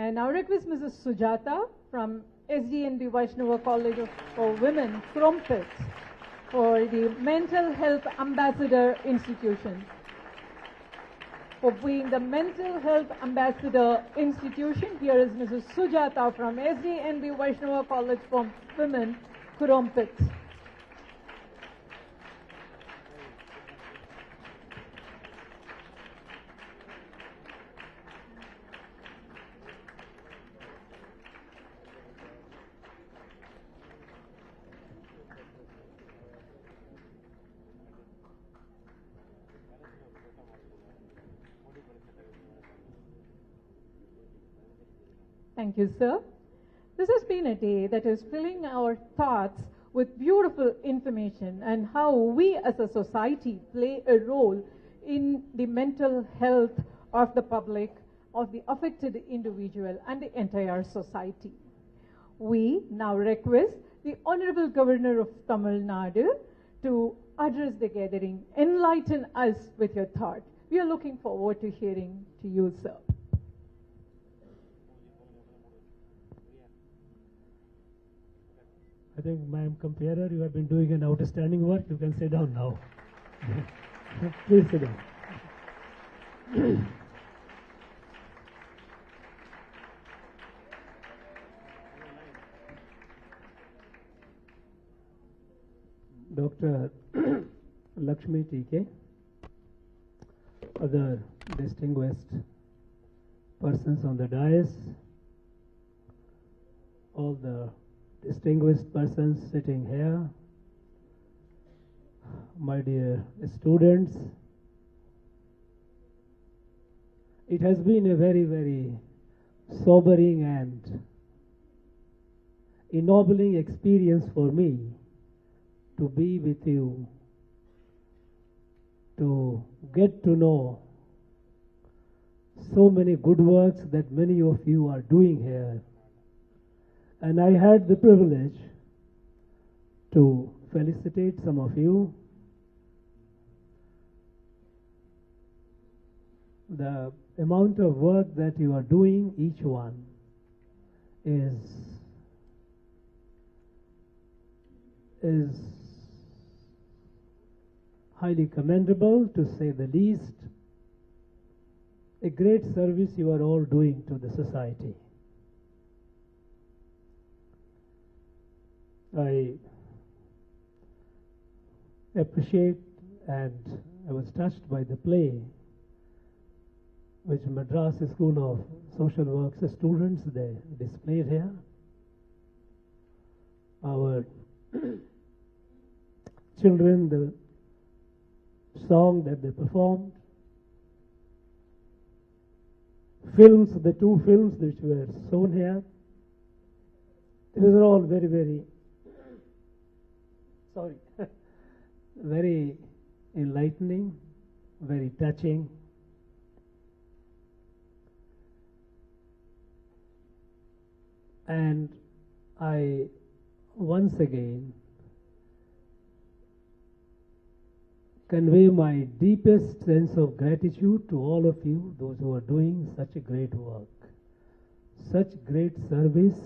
I now request Mrs. Sujata from SDNB Vaishnava College for Women, Crumpet, for the Mental Health Ambassador Institution. For being the Mental Health Ambassador Institution, here is Mrs. Sujata from SDNB Vaishnava College for Women, Crumpet. Thank you, sir. This has been a day that is filling our thoughts with beautiful information and how we as a society play a role in the mental health of the public of the affected individual and the entire society. We now request the Honorable Governor of Tamil Nadu to address the gathering. Enlighten us with your thought. We are looking forward to hearing to you, sir. I think, Ma'am Comparer, you have been doing an outstanding work. You can sit down now. Please sit down. Dr. Lakshmi TK, other distinguished persons on the dais, all the distinguished persons sitting here, my dear students, it has been a very, very sobering and ennobling experience for me to be with you, to get to know so many good works that many of you are doing here. And I had the privilege to felicitate some of you. The amount of work that you are doing, each one, is highly commendable, to say the least. A great service you are all doing to the society. I appreciate and I was touched by the play which Madras School of Social Work's students they displayed here. Our children, the song that they performed, films, the two films which were shown here, these are all very, very very enlightening, very touching. And I once again convey my deepest sense of gratitude to all of you, those who are doing such a great work, such great service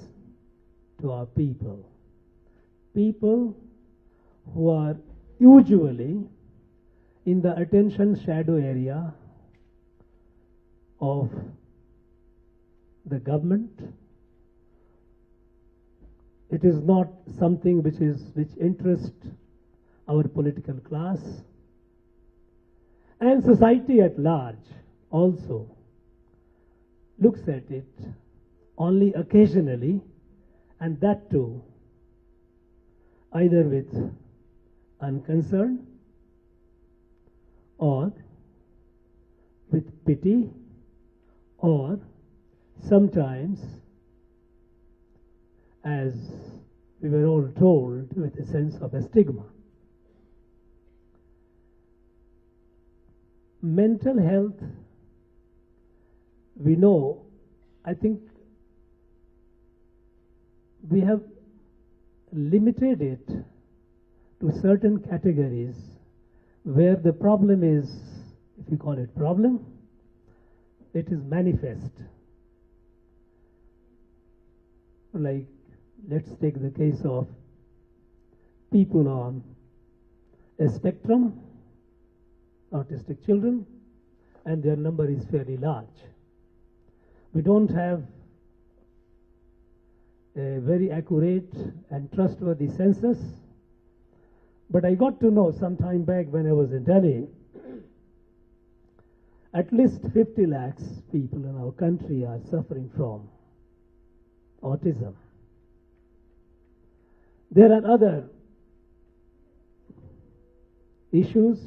to our people. People who are usually in the attention shadow area of the government. It is not something which interests our political class, and society at large also looks at it only occasionally, and that too either with unconcern or with pity, or sometimes, as we were all told, with a sense of a stigma. Mental health, we know, I think we have limited it to certain categories where the problem is, if we call it problem, it is manifest. Like, let's take the case of people on a spectrum, autistic children, and their number is fairly large. We don't have a very accurate and trustworthy census, but I got to know some time back when I was in Delhi, at least 50 lakhs people in our country are suffering from autism. There are other issues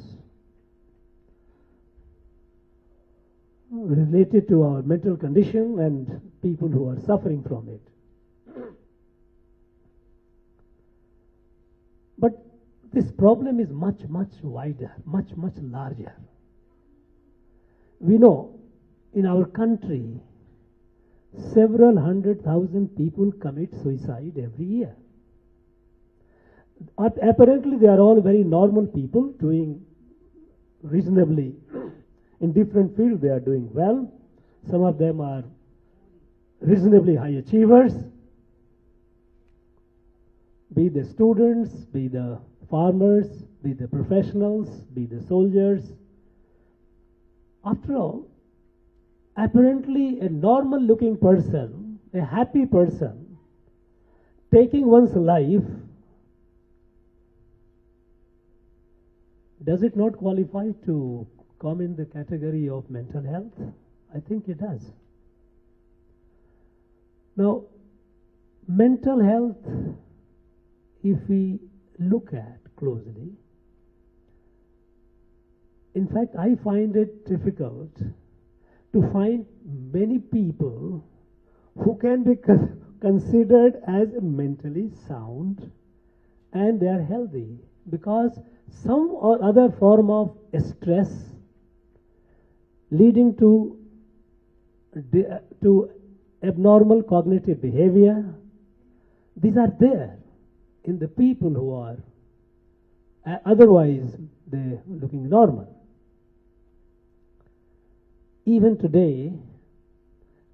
related to our mental condition and people who are suffering from it. But this problem is much, much wider, much, much larger. We know in our country, several 100,000 people commit suicide every year. Apparently, they are all very normal people doing reasonably in different fields. They are doing well. Some of them are reasonably high achievers, be the students, be the farmers, be the professionals, be the soldiers. After all, apparently a normal looking person, a happy person, taking one's life, does it not qualify to come in the category of mental health? I think it does. Now, mental health, if we look at closely, in fact, I find it difficult to find many people who can be considered as mentally sound and they are healthy, because some or other form of stress leading to abnormal cognitive behavior, these are there in the people who are otherwise they looking normal. Even today,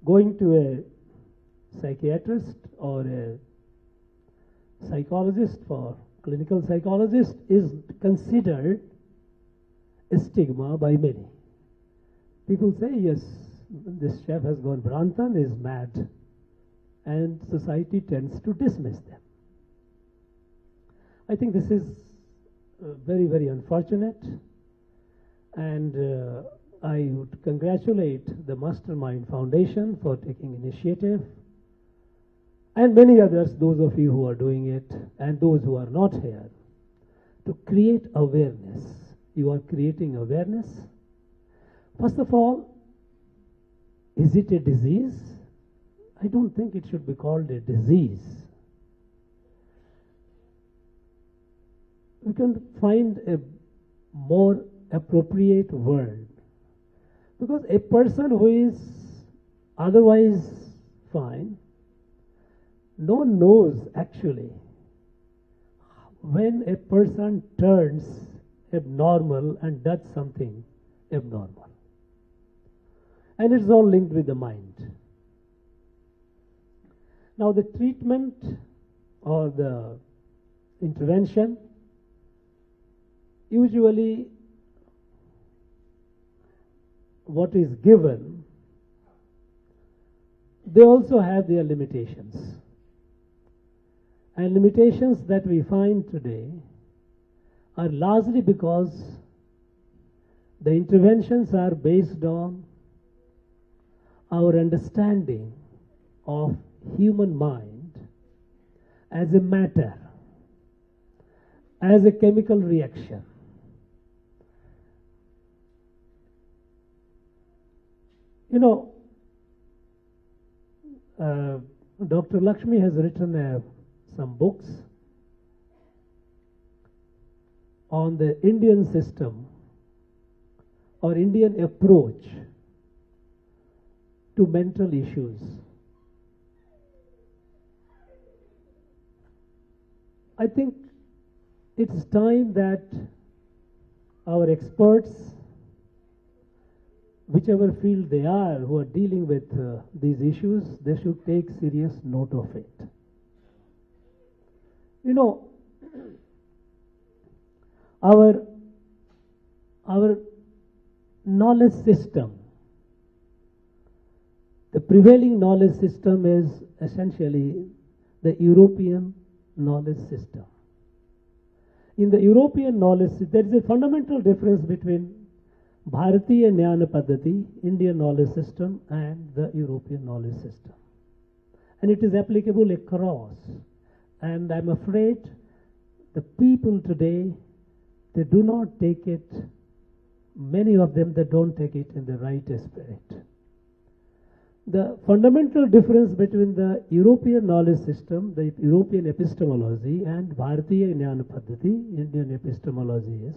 going to a psychiatrist or a psychologist for clinical psychologist is considered a stigma by many. People say, yes, this chap has gone Brantan, is mad, and society tends to dismiss them. I think this is very, very unfortunate, and I would congratulate the Mastermind Foundation for taking initiative, and many others, those of you who are doing it and those who are not here, to create awareness. You are creating awareness. First of all, is it a disease? I don't think it should be called a disease. We can find a more appropriate word, because a person who is otherwise fine, no one knows actually when a person turns abnormal and does something abnormal. And it's all linked with the mind. Now the treatment or the intervention, usually what is given, they also have their limitations. And limitations that we find today are largely because the interventions are based on our understanding of human mind as a matter, as a chemical reaction. You know, Dr. Lakshmi has written some books on the Indian system or Indian approach to mental issues. I think it's time that our experts, whichever field they are, who are dealing with these issues, they should take serious note of it. You know, our knowledge system, the prevailing knowledge system is essentially the European knowledge system. In the European knowledge, there is a fundamental difference between Bharatiya Jnana Paddhati, Indian knowledge system, and the European knowledge system. And it is applicable across. And I'm afraid the people today, they do not take it, many of them, they don't take it in the right spirit. The fundamental difference between the European knowledge system, the European epistemology, and Bharatiya Jnana Paddhati, Indian epistemology, is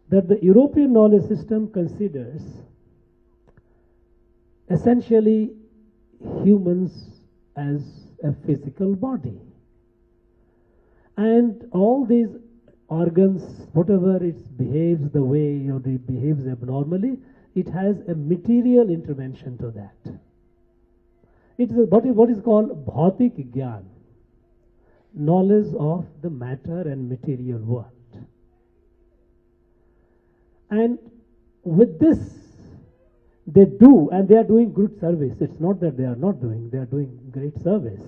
that the European knowledge system considers essentially humans as a physical body. And all these organs, whatever it behaves the way it behaves abnormally, it has a material intervention to that. It is what is called bhautik gyan, knowledge of the matter and material world. And with this, they do, and they are doing good service. It's not that they are not doing, they are doing great service.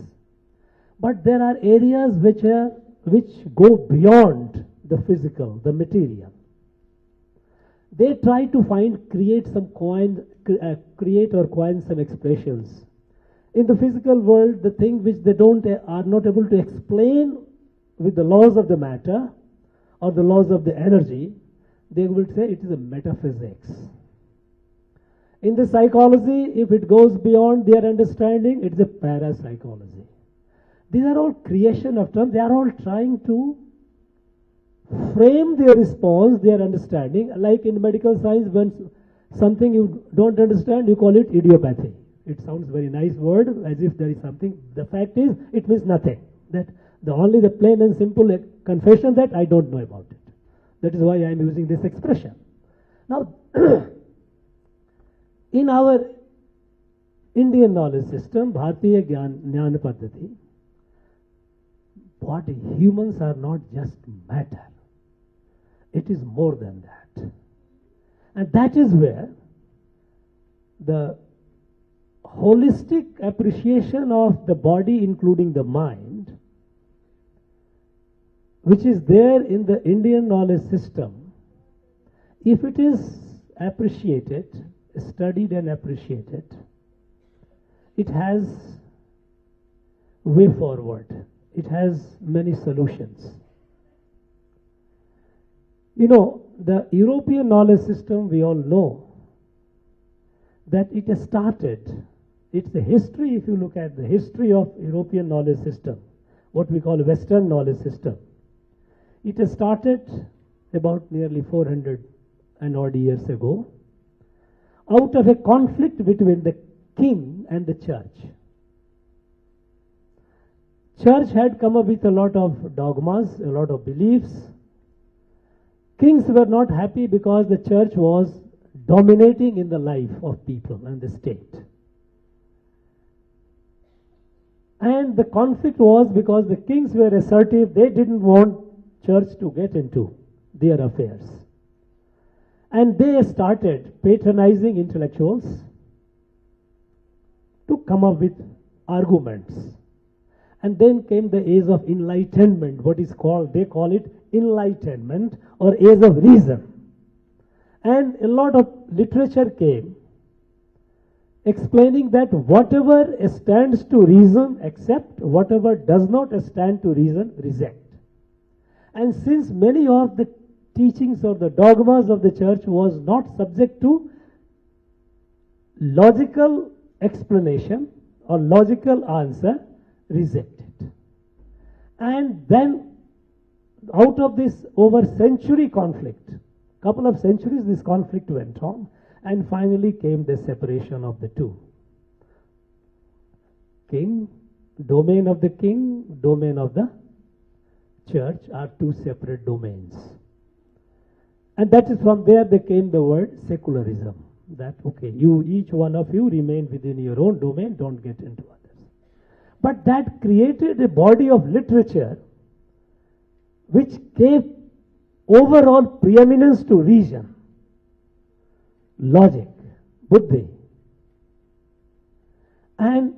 But there are areas which go beyond the physical, the material. They try to create or coin some expressions. In the physical world, the thing which they are not able to explain with the laws of the matter or the laws of the energy, they will say it is a metaphysics. In the psychology, if it goes beyond their understanding, it is a parapsychology. These are all creation of terms. They are all trying to frame their response, their understanding. Like in medical science, when something you don't understand, you call it idiopathy. It sounds very nice word, as if there is something. The fact is, it means nothing. That only the plain and simple confession that I don't know about it. That is why I am using this expression. Now, in our Indian knowledge system, Bharatiya Jnana Paddhati, body, humans are not just matter. It is more than that. And that is where the holistic appreciation of the body, including the mind, which is there in the Indian knowledge system, if it is appreciated, studied and appreciated, it has way forward. It has many solutions. You know, the European knowledge system, we all know that it has started. It's the history, if you look at the history of European knowledge system, what we call Western knowledge system. It has started about nearly 400 and odd years ago, out of a conflict between the king and the church. Church had come up with a lot of dogmas, a lot of beliefs. Kings were not happy because the church was dominating in the life of people and the state. And the conflict was because the kings were assertive, they didn't want church to get into their affairs. And they started patronizing intellectuals to come up with arguments. And then came the age of enlightenment, what is called, they call it enlightenment or age of reason. And a lot of literature came explaining that whatever stands to reason, accept; whatever does not stand to reason, reject. And since many of the teachings or the dogmas of the church was not subject to logical explanation or logical answer, reject it. And then out of this over century conflict, couple of centuries this conflict went on, and finally came the separation of the two. King, domain of the king, domain of the church are two separate domains. And that is from there they came the word secularism. That, okay, each one of you remain within your own domain, don't get into others. But that created a body of literature which gave overall preeminence to reason, logic, buddhi. And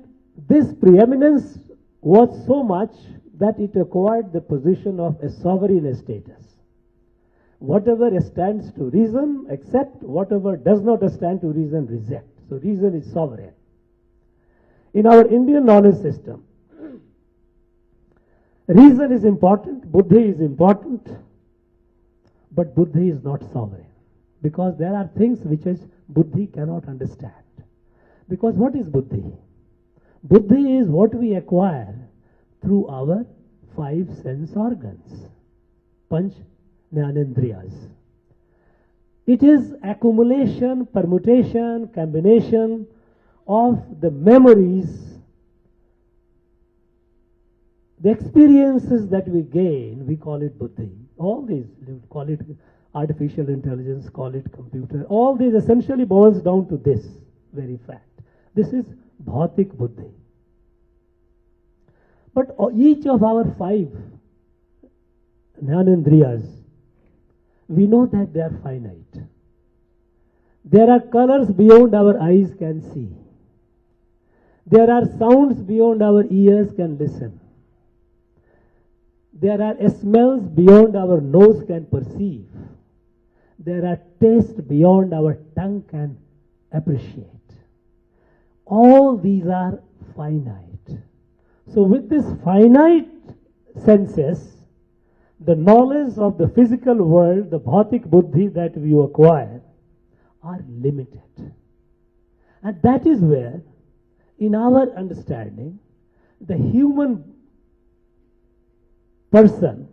this preeminence was so much that it acquired the position of a sovereign status. Whatever stands to reason, accept; whatever does not stand to reason, reject. So reason is sovereign. In our Indian knowledge system, reason is important, buddhi is important, but buddhi is not sovereign. Because there are things which is buddhi cannot understand. Because what is buddhi? Buddhi is what we acquire through our 5 sense organs, panch jnanendriyas. It is accumulation, permutation, combination of the memories, the experiences that we gain, we call it buddhi. All these, call it artificial intelligence, call it computer, all these essentially boils down to this very fact. This is bhautik buddhi. But each of our 5 jnanendriyas, we know that they are finite. There are colors beyond our eyes can see. There are sounds beyond our ears can listen. There are smells beyond our nose can perceive. There are tastes beyond our tongue can appreciate. All these are finite. So with this finite senses, the knowledge of the physical world, the bhautik buddhi that we acquire, are limited. And that is where, in our understanding, the human person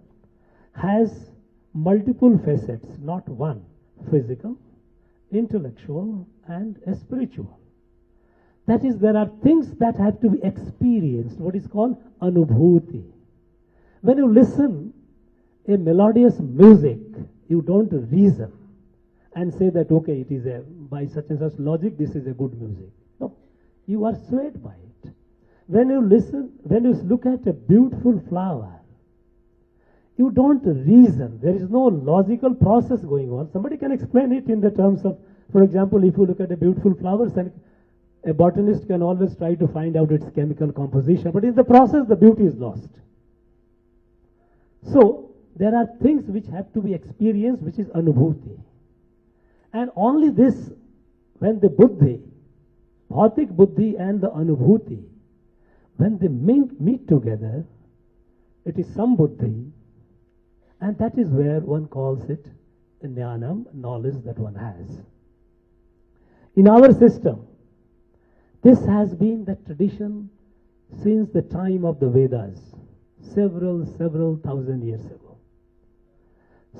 has multiple facets, not one: physical, intellectual, and spiritual. That is, there are things that have to be experienced, what is called anubhuti. When you listen a melodious music, you don't reason and say that, okay, it is by such and such logic, this is a good music. No, you are swayed by it. When you listen, when you look at a beautiful flower, you don't reason. There is no logical process going on. Somebody can explain it in the terms of, for example, if you look at a beautiful flower, a botanist can always try to find out its chemical composition, but in the process, the beauty is lost. So, there are things which have to be experienced, which is anubhuti. And only this, when the buddhi, bhautik buddhi and the anubhuti, when they meet together, it is sambuddhi, and that is where one calls it jnanam, knowledge that one has. In our system, this has been the tradition since the time of the Vedas, several thousand years ago.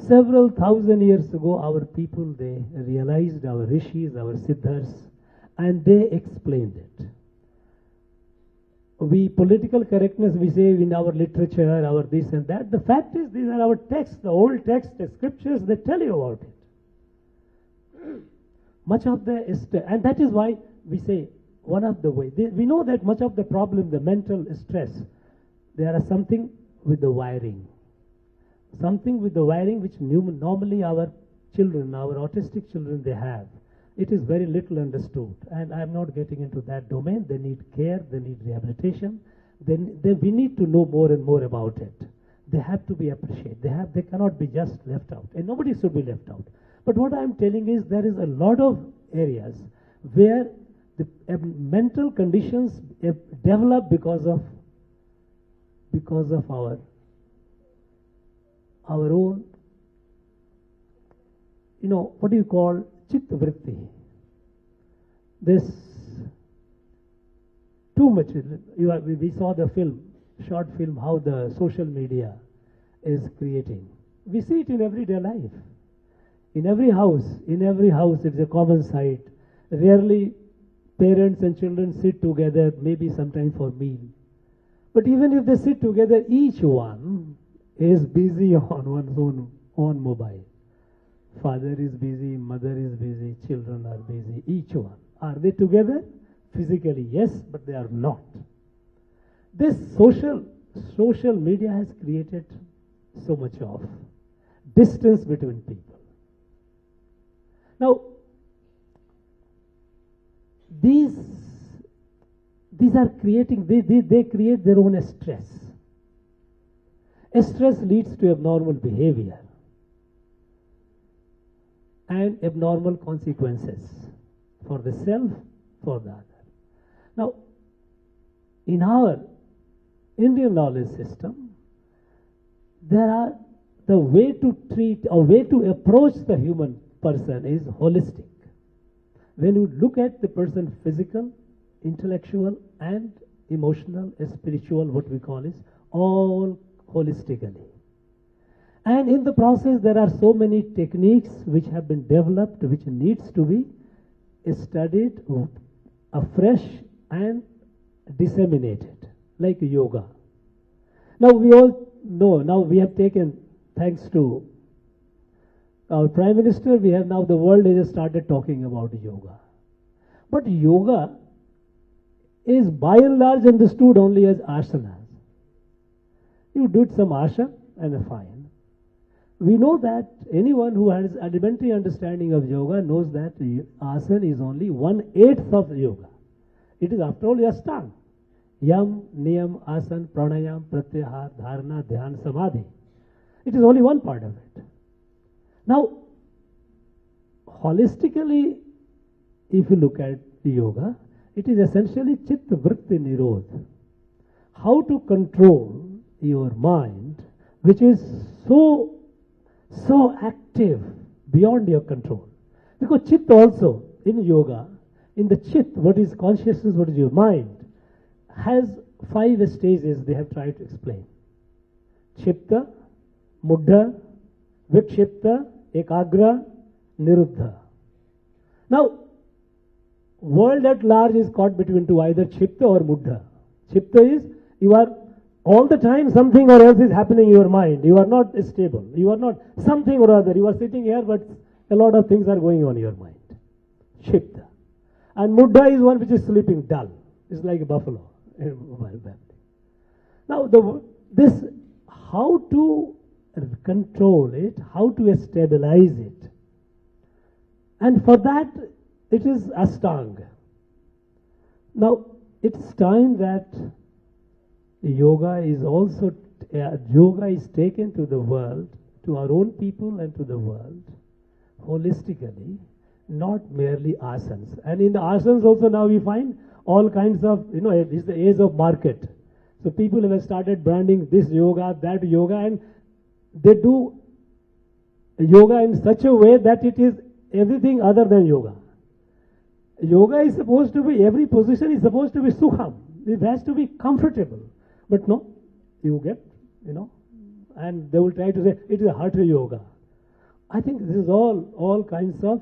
Several thousand years ago, our people, they realized, our rishis, our siddhas, and they explained it. We, political correctness, we say in our literature, our this and that. The fact is, these are our texts, the old texts, the scriptures, they tell you about it. Much of the, and that is why we say, one of the ways, we know that much of the problem, the mental stress, there are something with the wiring. Something with the wiring which normally our children, our autistic children, they have. It is very little understood, and I am not getting into that domain. They need care, they need rehabilitation. We need to know more and more about it. They have to be appreciated. They cannot be just left out, and nobody should be left out. But what I am telling is there is a lot of areas where the mental conditions develop because of our own, what do you call chitta vritti. This too much. We saw the short film, how the social media is creating. We see it in everyday life. In every house, it's a common sight. Rarely parents and children sit together, maybe sometime for meal. But even if they sit together, each one is busy on one's own mobile. Father is busy, mother is busy, children are busy, each one. Are they together? Physically, yes, but they are not. This social media has created so much of distance between people. Now, these are creating, they create their own stress. Stress leads to abnormal behavior and abnormal consequences for the self, for the other. Now, in our Indian knowledge system, the way to treat or way to approach the human person is holistic. When you look at the person, physical, intellectual, and emotional, spiritual, what we call is all holistically. And in the process, there are so many techniques which have been developed, which needs to be studied, afresh and disseminate it, like yoga. Now we all know, now we have taken, thanks to our Prime Minister, we have now, the world has started talking about yoga. But yoga is by and large understood only as asanas. You did some asana and fine. We know that anyone who has elementary understanding of yoga knows that asana is only 1/8 of yoga. It is after all Ashtanga. Yam, Niyam, Asana, Pranayam, Pratyahar, Dharana, Dhyan, Samadhi. It is only one part of it. Now, holistically, if you look at yoga, it is essentially Chitta Vritti Nirodha. How to control your mind, which is so active beyond your control. Because Chitta also, in yoga, in the Chitta, what is consciousness, what is your mind, has 5 stages they have tried to explain. Chitta, Muddha, Vikshipta, Ekagra, Niruddha. Now, world at large is caught between two, either Chitta or Muddha. Chitta is, you are all the time something or else is happening in your mind. You are not stable. You are not something or other. You are sitting here, but a lot of things are going on in your mind. Chitta. And Muddha is one which is sleeping dull. It's like a buffalo. Now, how to control it, how to stabilize it. And for that, it is Ashtanga. Now, it's time that yoga is also, yoga is taken to the world, to our own people and to the world, holistically, not merely asanas. And in the asanas also now we find all kinds of, it's the age of market. So people have started branding this yoga, that yoga, and they do yoga in such a way that it is everything other than yoga. Yoga is supposed to be, every position is supposed to be sukham. It has to be comfortable. But no, you get, and they will try to say it is a hatha yoga. I think this is all kinds of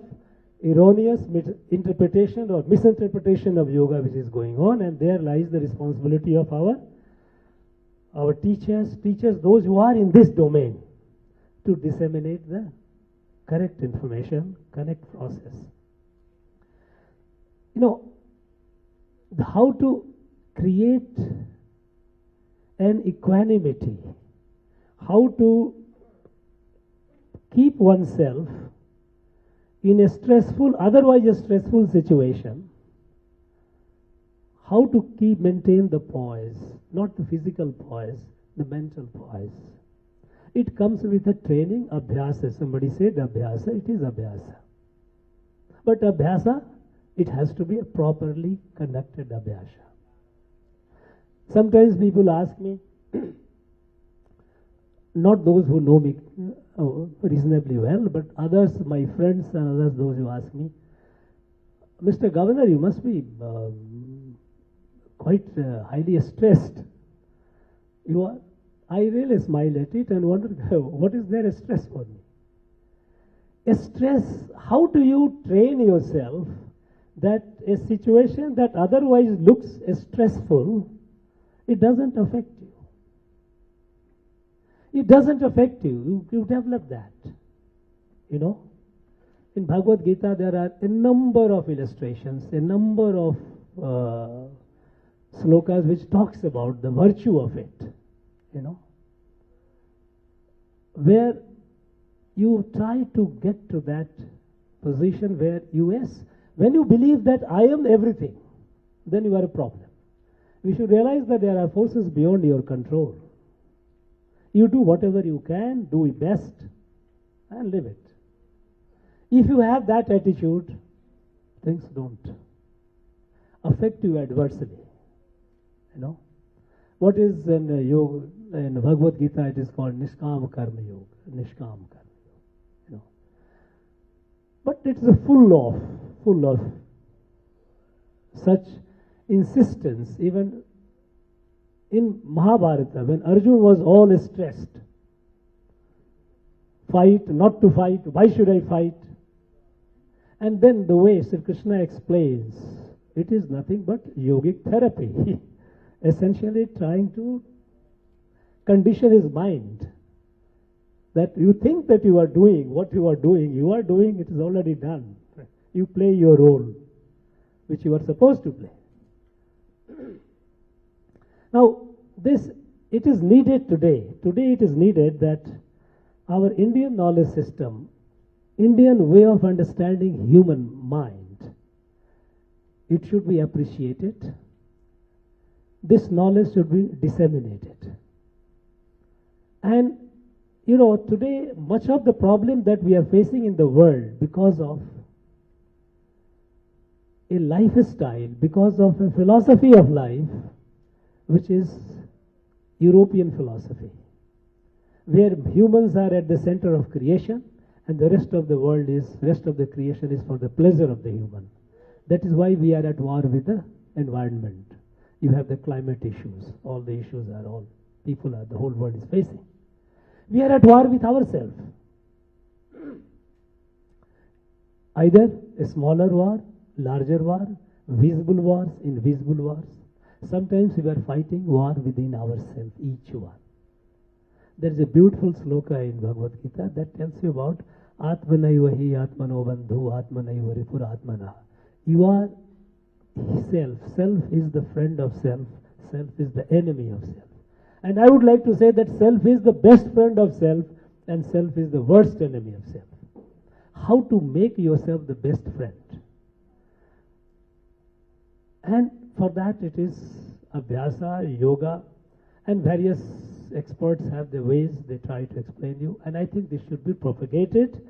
erroneous interpretation or misinterpretation of yoga which is going on, and there lies the responsibility of our teachers, those who are in this domain, to disseminate the correct information, correct process. How to create an equanimity, how to keep oneself in a otherwise a stressful situation, how to maintain the poise, not the physical poise, the mental poise. It comes with a training, abhyasa. Somebody said abhyasa, it is abhyasa. But abhyasa, it has to be a properly conducted abhyasa. Sometimes people ask me, not those who know me reasonably well, but others, my friends and others, those who ask me, Mr. Governor, you must be quite highly stressed. You are. I really smile at it and wonder, what is there a stress for me? A stress, how do you train yourself that a situation that otherwise looks stressful, it doesn't affect you. It doesn't affect you. You develop that. In Bhagavad Gita, there are a number of illustrations, a number of slokas which talks about the virtue of it. Where you try to get to that position where when you believe that I am everything, then you are a problem. We should realize that there are forces beyond your control. You do whatever you can, do your best, and live it. If you have that attitude, things don't affect you adversely. What is in yoga, in Bhagavad Gita, it is called Nishkam Karma Yoga. Nishkam Karma Yoga. But it's full of such insistence. Even in Mahabharata, when Arjuna was all stressed, fight, not to fight, why should I fight? And then the way Sri Krishna explains it is nothing but yogic therapy. Essentially trying to condition his mind that you think that you are doing what you are doing, it is already done. You play your role, which you are supposed to play. Now, it is needed today. Today it is needed that our Indian knowledge system, Indian way of understanding human mind, it should be appreciated. This knowledge should be disseminated. And, you know, today much of the problem that we are facing in the world because of a lifestyle, because of a philosophy of life, which is European philosophy, where humans are at the center of creation and the rest of the creation is for the pleasure of the human. That is why we are at war with the environment. You have the climate issues, all the issues the whole world is facing. We are at war with ourselves. Either a smaller war, larger war, visible wars, invisible wars. Sometimes we are fighting war within ourselves, each one. There is a beautiful sloka in Bhagavad Gita that tells you about Atmanaiva hi Atmano Bandhu Atmanaiva Ripur Atmana. You are self. Self is the friend of self. Self is the enemy of self. And I would like to say that self is the best friend of self and self is the worst enemy of self. How to make yourself the best friend? And for that it is Abhyasa, Yoga, and various experts have their ways they try to explain you. And I think this should be propagated.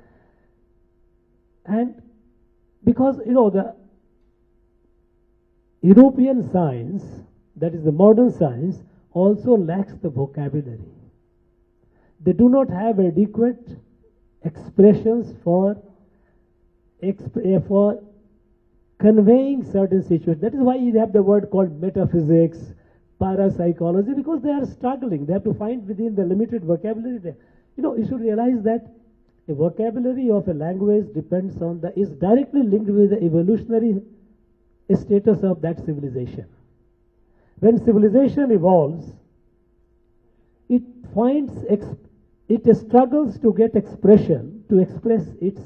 And because, you know, the European science, that is the modern science, also lacks the vocabulary. They do not have adequate expressions for conveying certain situations. That is why you have the word called metaphysics, parapsychology, because they are struggling. They have to find within the limited vocabulary there. You know, you should realize that the vocabulary of a language is directly linked with the evolutionary status of that civilization. When civilization evolves, it struggles to get expression, to express its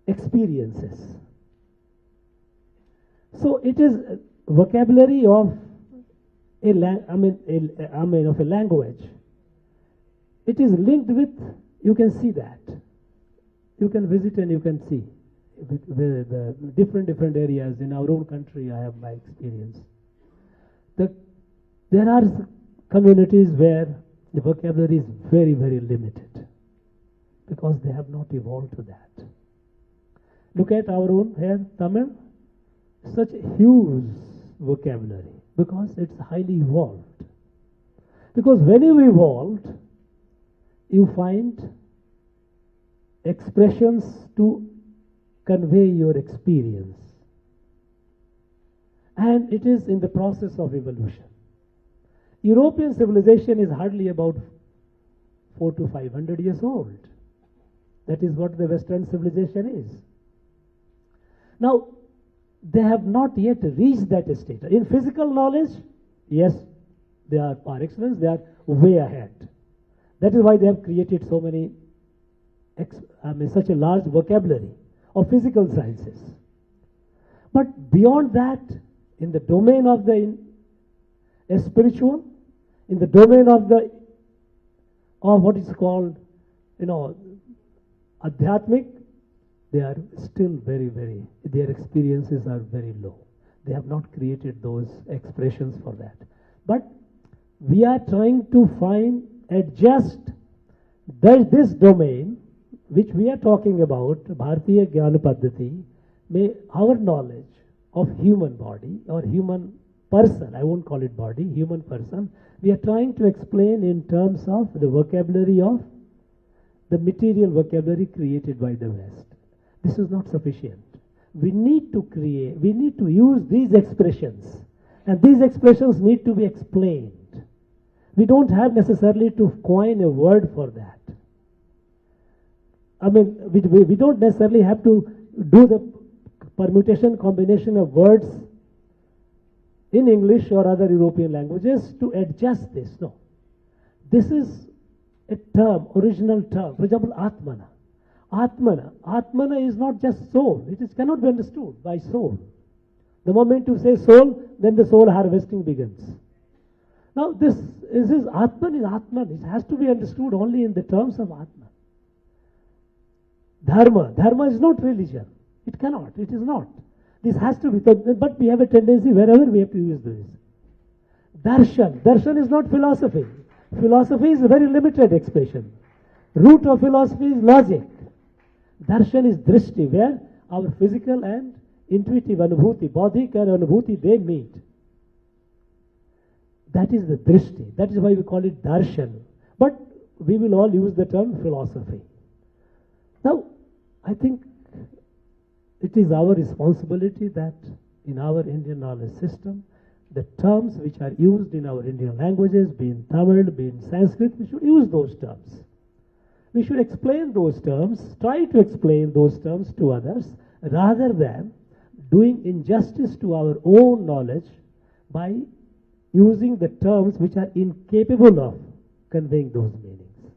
experiences. So it is vocabulary of a language. It is linked with, you can see that. You can visit and you can see the different areas in our own country. I have my experience. There are communities where the vocabulary is very, very limited because they have not evolved to that. Look at our own here, Tamil. Such huge vocabulary because it's highly evolved. Because when you evolved, you find expressions to convey your experience. And it is in the process of evolution. European civilization is hardly about 400 to 500 years old. That is what the Western civilization is. Now, they have not yet reached that state. In physical knowledge, yes, they are par excellence, they are way ahead. That is why they have created so many, such a large vocabulary of physical sciences. But beyond that, in the domain of the spiritual, in the domain of what is called, adhyatmic, they are still their experiences are very low. They have not created those expressions for that. But we are trying to adjust this domain, which we are talking about, Bharatiya Jnana Paddhati, our knowledge of human body or human person, I won't call it body, human person, we are trying to explain in terms of the vocabulary of the material vocabulary created by the West. This is not sufficient. We need to use these expressions, and these expressions need to be explained. We don't have necessarily to coin a word for that. We don't necessarily have to do the permutation, combination of words in English or other European languages to adjust this. No. This is a term, original term. For example, Atmana. Atmana is not just soul. Cannot be understood by soul. The moment you say soul, then the soul harvesting begins. Now this Atman is Atman. It has to be understood only in the terms of Atman. Dharma is not religion. It cannot. It is not. This has to be. But we have a tendency wherever we have to use this. Darshan is not philosophy. Philosophy is a very limited expression. Root of philosophy is logic. Darshan is drishti, where our physical and intuitive anubhuti, bodhik and anubhuti, they meet. That is the drishti. That is why we call it darshan. But we will all use the term philosophy. Now, I think it is our responsibility that in our Indian knowledge system, the terms which are used in our Indian languages, be in Tamil, be in Sanskrit, we should use those terms. We should explain those terms, try to explain those terms to others, rather than doing injustice to our own knowledge by using the terms which are incapable of conveying those meanings.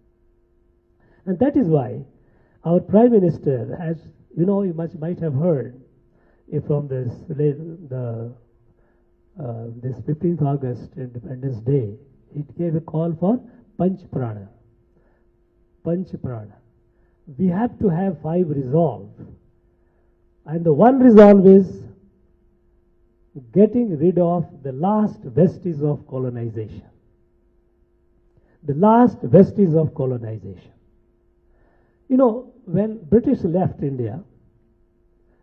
And that is why our Prime Minister, as you know, you might have heard from this 15th August Independence Day, it gave a call for Panch Prana. We have to have 5 resolve. And the one resolve is getting rid of the last vestige of colonization. The last vestige of colonization. You know, when British left India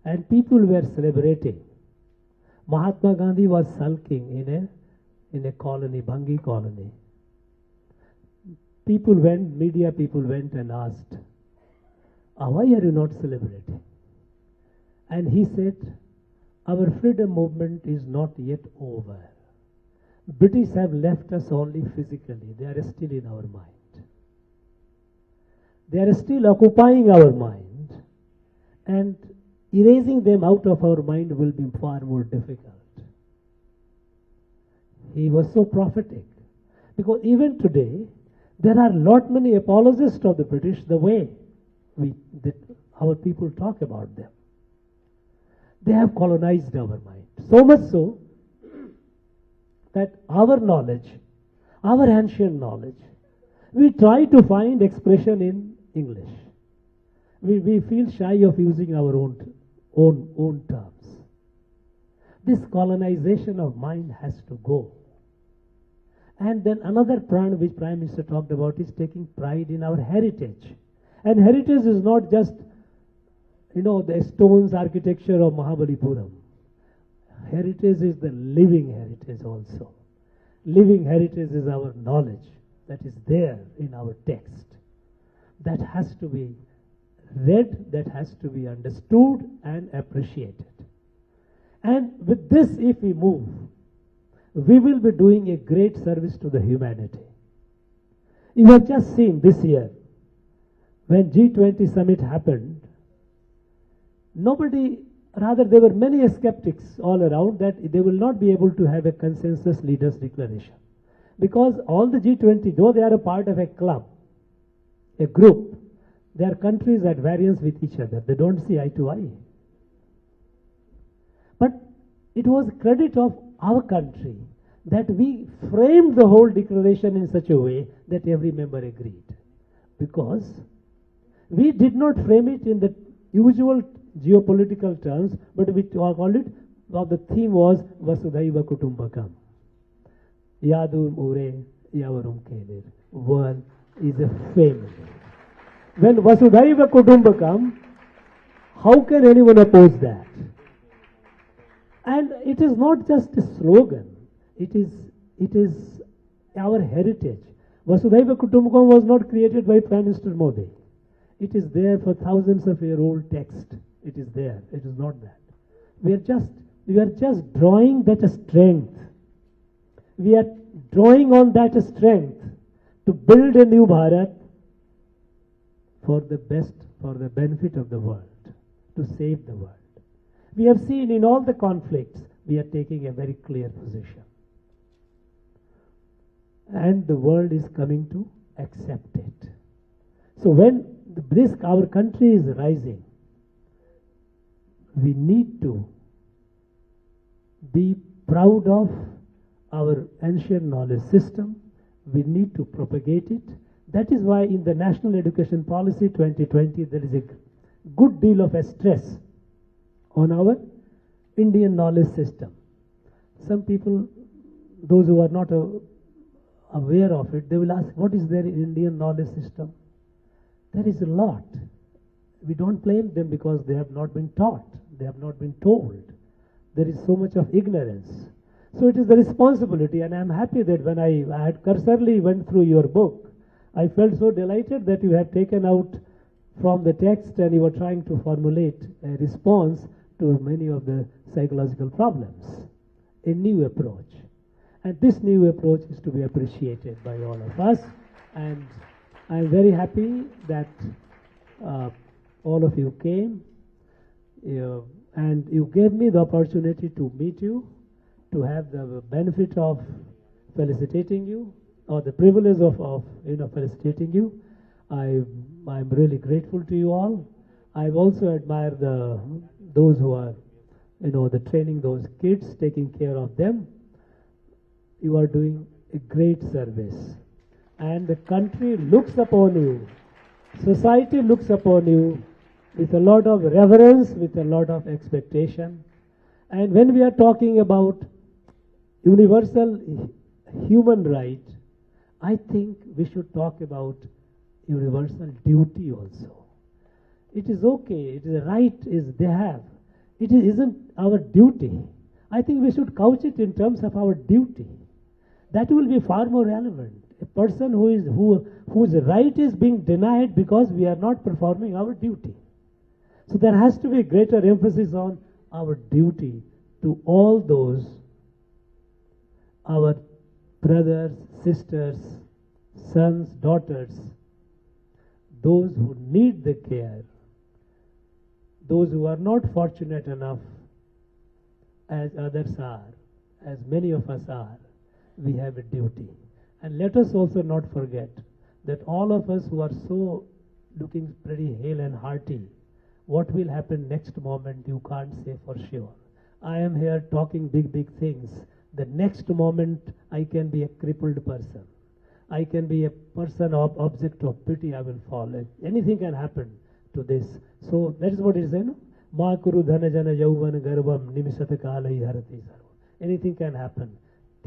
and people were celebrating, Mahatma Gandhi was sulking in a colony, Bhangi colony. Media people went and asked, why are you not celebrating? And he said, our freedom movement is not yet over. British have left us only physically. They are still in our mind. They are still occupying our mind. And erasing them out of our mind will be far more difficult. He was so prophetic. Because even today, there are many apologists of the British, the way our people talk about them. They have colonized our mind. So much so that our knowledge, our ancient knowledge, we try to find expression in English. We feel shy of using our own terms. This colonization of mind has to go. And then another prana which Prime Minister talked about is taking pride in our heritage. And heritage is not just, the stones architecture of Mahabalipuram. Heritage is the living heritage also. Living heritage is our knowledge that is there in our text. That has to be read, that has to be understood and appreciated. And with this, if we move, we will be doing a great service to the humanity. You have just seen this year, when G20 summit happened, there were many skeptics all around that they will not be able to have a consensus leaders declaration. Because all the G20, though they are a part of a club, a group, they are countries at variance with each other. They don't see eye to eye. But it was credit of our country that we framed the whole declaration in such a way that every member agreed. Because we did not frame it in the usual geopolitical terms, but we called it, the theme was Vasudhaiva Kutumbakam. Yadum Ure Yavarum Kedir. World is a family. When Vasudhaiva Kutumbakam, how can anyone oppose that? And it is not just a slogan. It is our heritage. Vasudhaiva Kutumbakam was not created by Prime Minister Modi. It is there for thousands of year old text. It is there. It is not that. We are just drawing that strength. We are drawing on that strength to build a new Bharat for the benefit of the world, to save the world. We have seen in all the conflicts, we are taking a very clear position. And the world is coming to accept it. So when our country is rising, we need to be proud of our ancient knowledge system. We need to propagate it. That is why in the National Education Policy 2020, there is a good deal of a stress on our Indian knowledge system. Some people, those who are not aware of it, they will ask, what is their Indian knowledge system? There is a lot. We don't blame them because they have not been taught, they have not been told. There is so much of ignorance. So it is the responsibility, and I am happy that when I had cursorily went through your book, I felt so delighted that you have taken out from the text and you were trying to formulate a response to many of the psychological problems, a new approach. And this new approach is to be appreciated by all of us. And I'm very happy that all of you came and you gave me the opportunity to meet you, to have the benefit of felicitating you, or the privilege of felicitating you. I'm really grateful to you all. I've also admired those who are, the training those kids, taking care of them. You are doing a great service. And the country looks upon you. Society looks upon you with a lot of reverence, with a lot of expectation. And when we are talking about universal human right, I think we should talk about universal duty also. It is okay, it is a right they have. It isn't our duty. I think we should couch it in terms of our duty. That will be far more relevant. A person whose right is being denied because we are not performing our duty. So there has to be a greater emphasis on our duty to all those, our brothers, sisters, sons, daughters, those who need the care, those who are not fortunate enough as others are, as many of us are. We have a duty. And let us also not forget that all of us who are so looking pretty hale and hearty, what will happen next moment you can't say for sure. I am here talking big things. The next moment I can be a crippled person. I can be a person of object of pity, I will fall. Anything can happen to this. So that is what it is, Ma kuru dhana jana yauvan garbam nimisata kalai harati sarva. Anything can happen.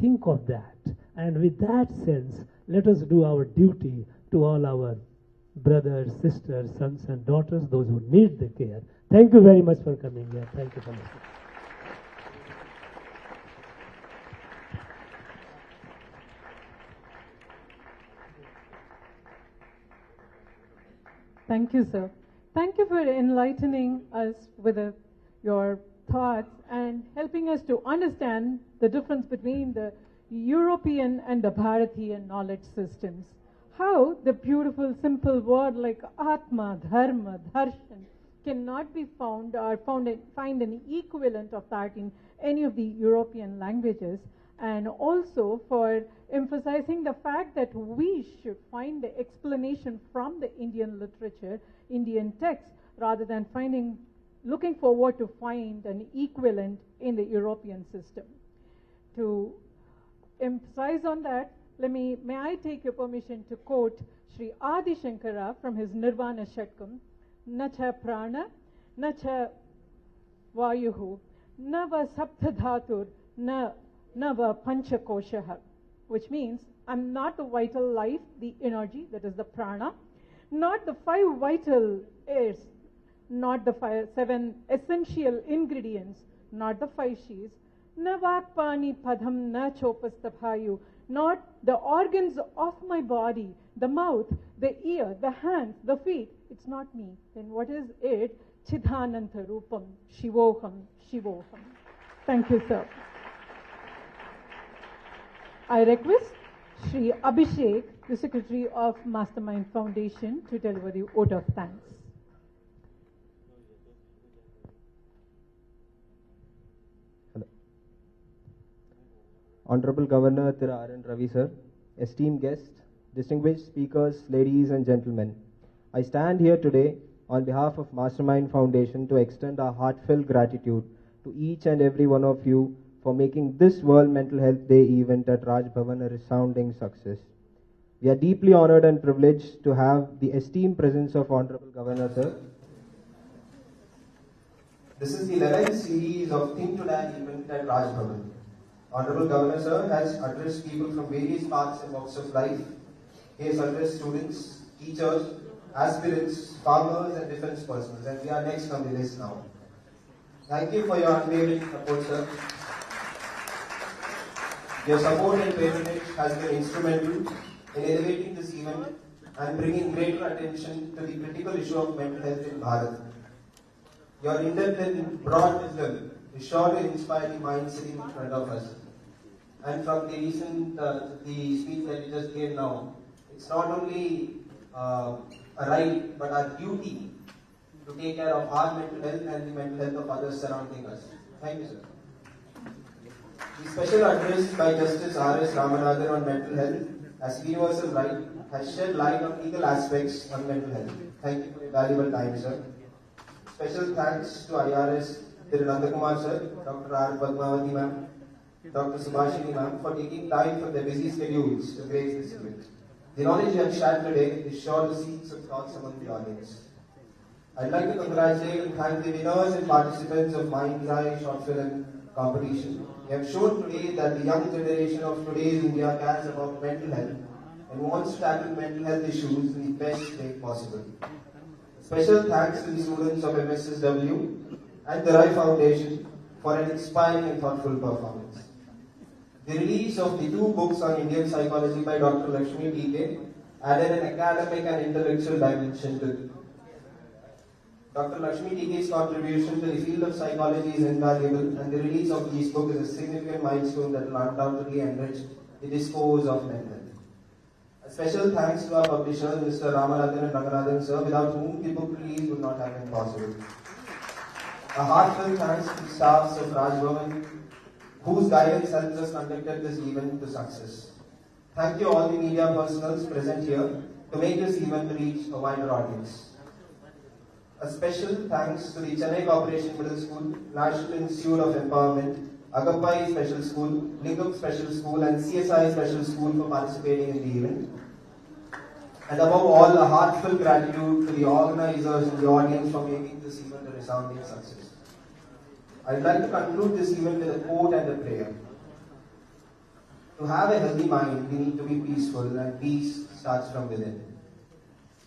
Think of that. And with that sense, let us do our duty to all our brothers, sisters, sons and daughters, those who need the care. Thank you very much for coming here. Thank you for listening. Thank you, sir. Thank you for enlightening us with your thoughts and helping us to understand the difference between the European and the Bharatiya knowledge systems. How the beautiful, simple word like Atma, Dharma, Darshan cannot be found or find an equivalent of that in any of the European languages, and also for emphasizing the fact that we should find the explanation from the Indian literature, Indian text, rather than looking forward to find an equivalent in the European system. To emphasize on that, may I take your permission to quote Sri Adi Shankara from his Nirvana Shatkam, Nacha prana, nacha vayuhu, nava saptadhatur, nava panchakoshaha, which means I'm not the vital life, the energy, that is the prana, not the 5 vital airs, not the 7 essential ingredients, not the 5 she's, na vakpani padham na chopastaphayu, not the organs of my body, the mouth, the ear, the hands, the feet. It's not me. Then what is it? Chidhananta rupam, shivoham, shivoham. Thank you, sir. I request Sri Abhishek, the Secretary of Mastermind Foundation, to deliver the vote of thanks. Honorable Governor Thiru R.N. Ravi sir, esteemed guests, distinguished speakers, ladies and gentlemen, I stand here today on behalf of Mastermind Foundation to extend our heartfelt gratitude to each and every one of you for making this World Mental Health Day event at Raj Bhavan a resounding success. We are deeply honored and privileged to have the esteemed presence of Honorable Governor sir. This is the 11th series of Think to Die event at Raj Bhavan. Honorable Governor sir has addressed people from various parts and walks of life. He has addressed students, teachers, aspirants, farmers and defense personnel, and we are next on the list now. Thank you for your unwavering support, sir. Your support and patronage has been instrumental in elevating this event and bringing greater attention to the critical issue of mental health in Bharat. Your in-depth and broad wisdom is sure to inspire the minds sitting in front of us. And from the recent the speech that you just gave now, it's not only a right but our duty to take care of our mental health and the mental health of others surrounding us. Thank you, sir. The special address by Justice R.S. Ramanathan on mental health as universal right has shed light on legal aspects on mental health. Thank you for your valuable time, sir. Special thanks to IRS Thiru Nandakumar sir, Dr. R. Padmavati ma'am, Dr. Subhashini ma'am for taking time from their busy schedules to grace this event. The knowledge you have shared today is sure to seek some thoughts among the audience. I'd like to congratulate and thank the winners and participants of Mind's Eye short film competition. You have shown today that the young generation of today's India cares about mental health and wants to tackle mental health issues in the best way possible. Special thanks to the students of MSSW and the Rai Foundation for an inspiring and thoughtful performance. The release of the 2 books on Indian psychology by Dr. Lakshmi T.K. added an academic and intellectual dimension to it. Dr. Lakshmi T.K.'s contribution to the field of psychology is invaluable, and the release of these books is a significant milestone that will undoubtedly enrich the discourse of mental health. A special thanks to our publishers, Mr. Ramanathan and Ranganathan sir, without whom the book release would not have been possible. A heartfelt thanks to the staffs of Raj Bhavan, whose guidance helped us conducted this event to success. Thank you all the media personnel present here to make this event reach a wider audience. A special thanks to the Chennai Corporation Middle School, National Institute of Empowerment, Agappai Special School, Lingam Special School and CSI Special School for participating in the event. And above all, a heartfelt gratitude to the organizers and the audience for making this event a resounding success. I'd like to conclude this event with a quote and a prayer. To have a healthy mind, we need to be peaceful, and peace starts from within.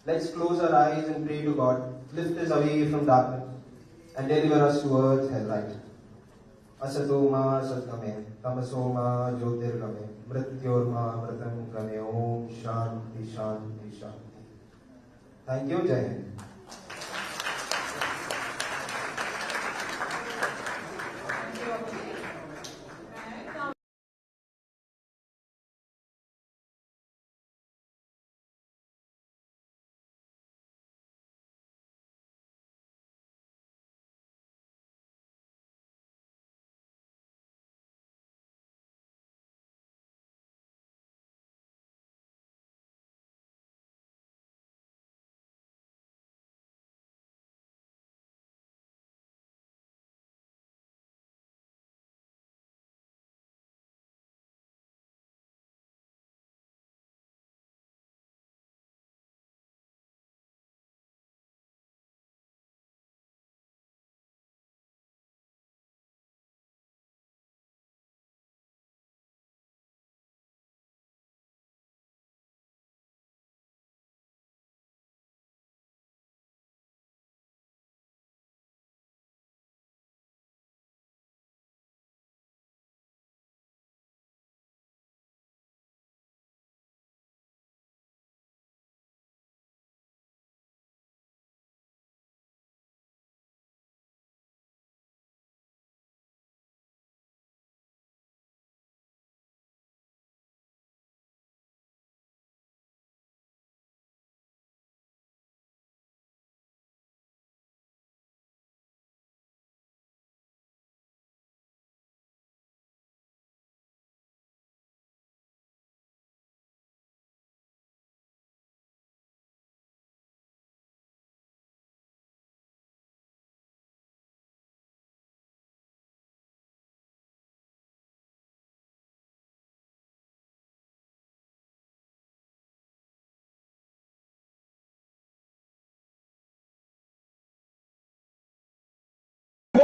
Let's close our eyes and pray to God, lift us away from darkness, and deliver us towards helllight. Asatoma Satgame, Tamasoma Jyotirgame, Mrityorma Mritam Game, Om Shanti Shanti Shanti. Thank you, Jai Hind.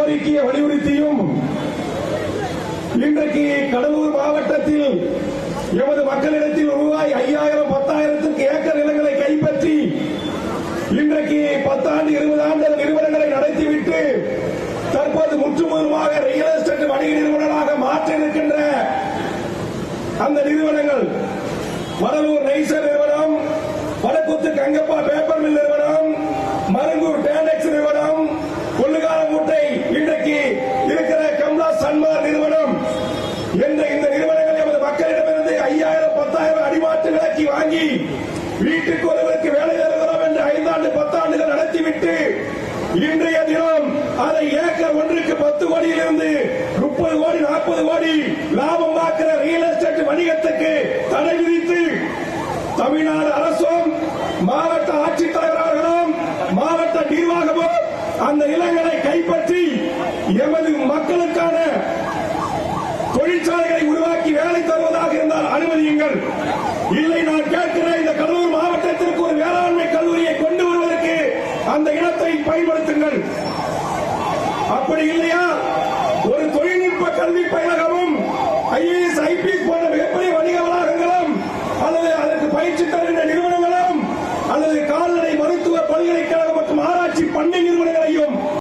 கோரிக்கையை வலியுறுத்தியும் இன்றைக்கு கடலூர் மாவட்டத்தில் எமது மக்களிடத்தில் ரூபாய் 5000 10,000 acre நிலங்களை கைப்பற்றி இன்றைக்கு 10 ஆண்டு 20 ஆண்டு நிறுவனங்களை நடத்திவிட்டு தற்போது முற்றுமுதலாக ரியல் எஸ்டேட் வணிக நிறுவனங்களாக மாற்ற இருக்கின்ற அந்த நிறுவனங்கள் மணலூர் நெய்சர் நிறுவனம், வடக்குத்து கங்கப்பா பேப்பர் மில் நிறுவனம், மருங்கூர் டேண்டெக்ஸ் நிறுவனம், கொள்ளுகார மூட்டை இன்றைக்கு இருக்கிற கம்லா சன்மார் நிறுவனம் என்ற இந்த நிறுவனங்கள் எமது மக்களிடமிருந்து 5000 10,000 அடிமாட்டு விலக்கி வாங்கி வீட்டுக்கு ஒருவருக்கு வேலை தருகிறோம் என்று 5 ஆண்டு 10 ஆண்டுகள் நடத்திவிட்டு இன்றைய தினம் அதை ஏக்கர் ஒன்றுக்கு 10 கோடியிலிருந்து 30 கோடி 40 கோடி லாபம் பார்க்கிற ரியல் எஸ்டேட் வணிகத்துக்கு தடை விதித்து தமிழ்நாடு அரசும் மாவட்ட ஆட்சித்தலைவர்களும் மாவட்ட நிர்வாகமும் அந்த நிலங்களை கைப்பற்றி எமது மக்களுக்கான தொழிற்சாலைகளை உருவாக்கி வேலை தருவதாக இருந்தால் அனுமதியுங்கள். இல்லை, நான் கேட்கிறேன், இந்த கடலூர் மாவட்டத்திற்கு ஒரு வேளாண்மை கல்லூரியை கொண்டு வருவதற்கு அந்த இடத்தை பயன்படுத்துங்கள். அப்படி இல்லையா ஒரு தொழில்நுட்ப கல்வி பயிலகமும் IAS IPS போன்ற மிகப்பெரிய வணிக வளாகங்களும் அல்லது அதற்கு பயிற்சி தருகின்ற நிறுவனங்களும் அல்லது கால்நடை மருத்துவ பல்கலைக்கழகம் மற்றும் ஆராய்ச்சி பண்ணை நிறுவனம்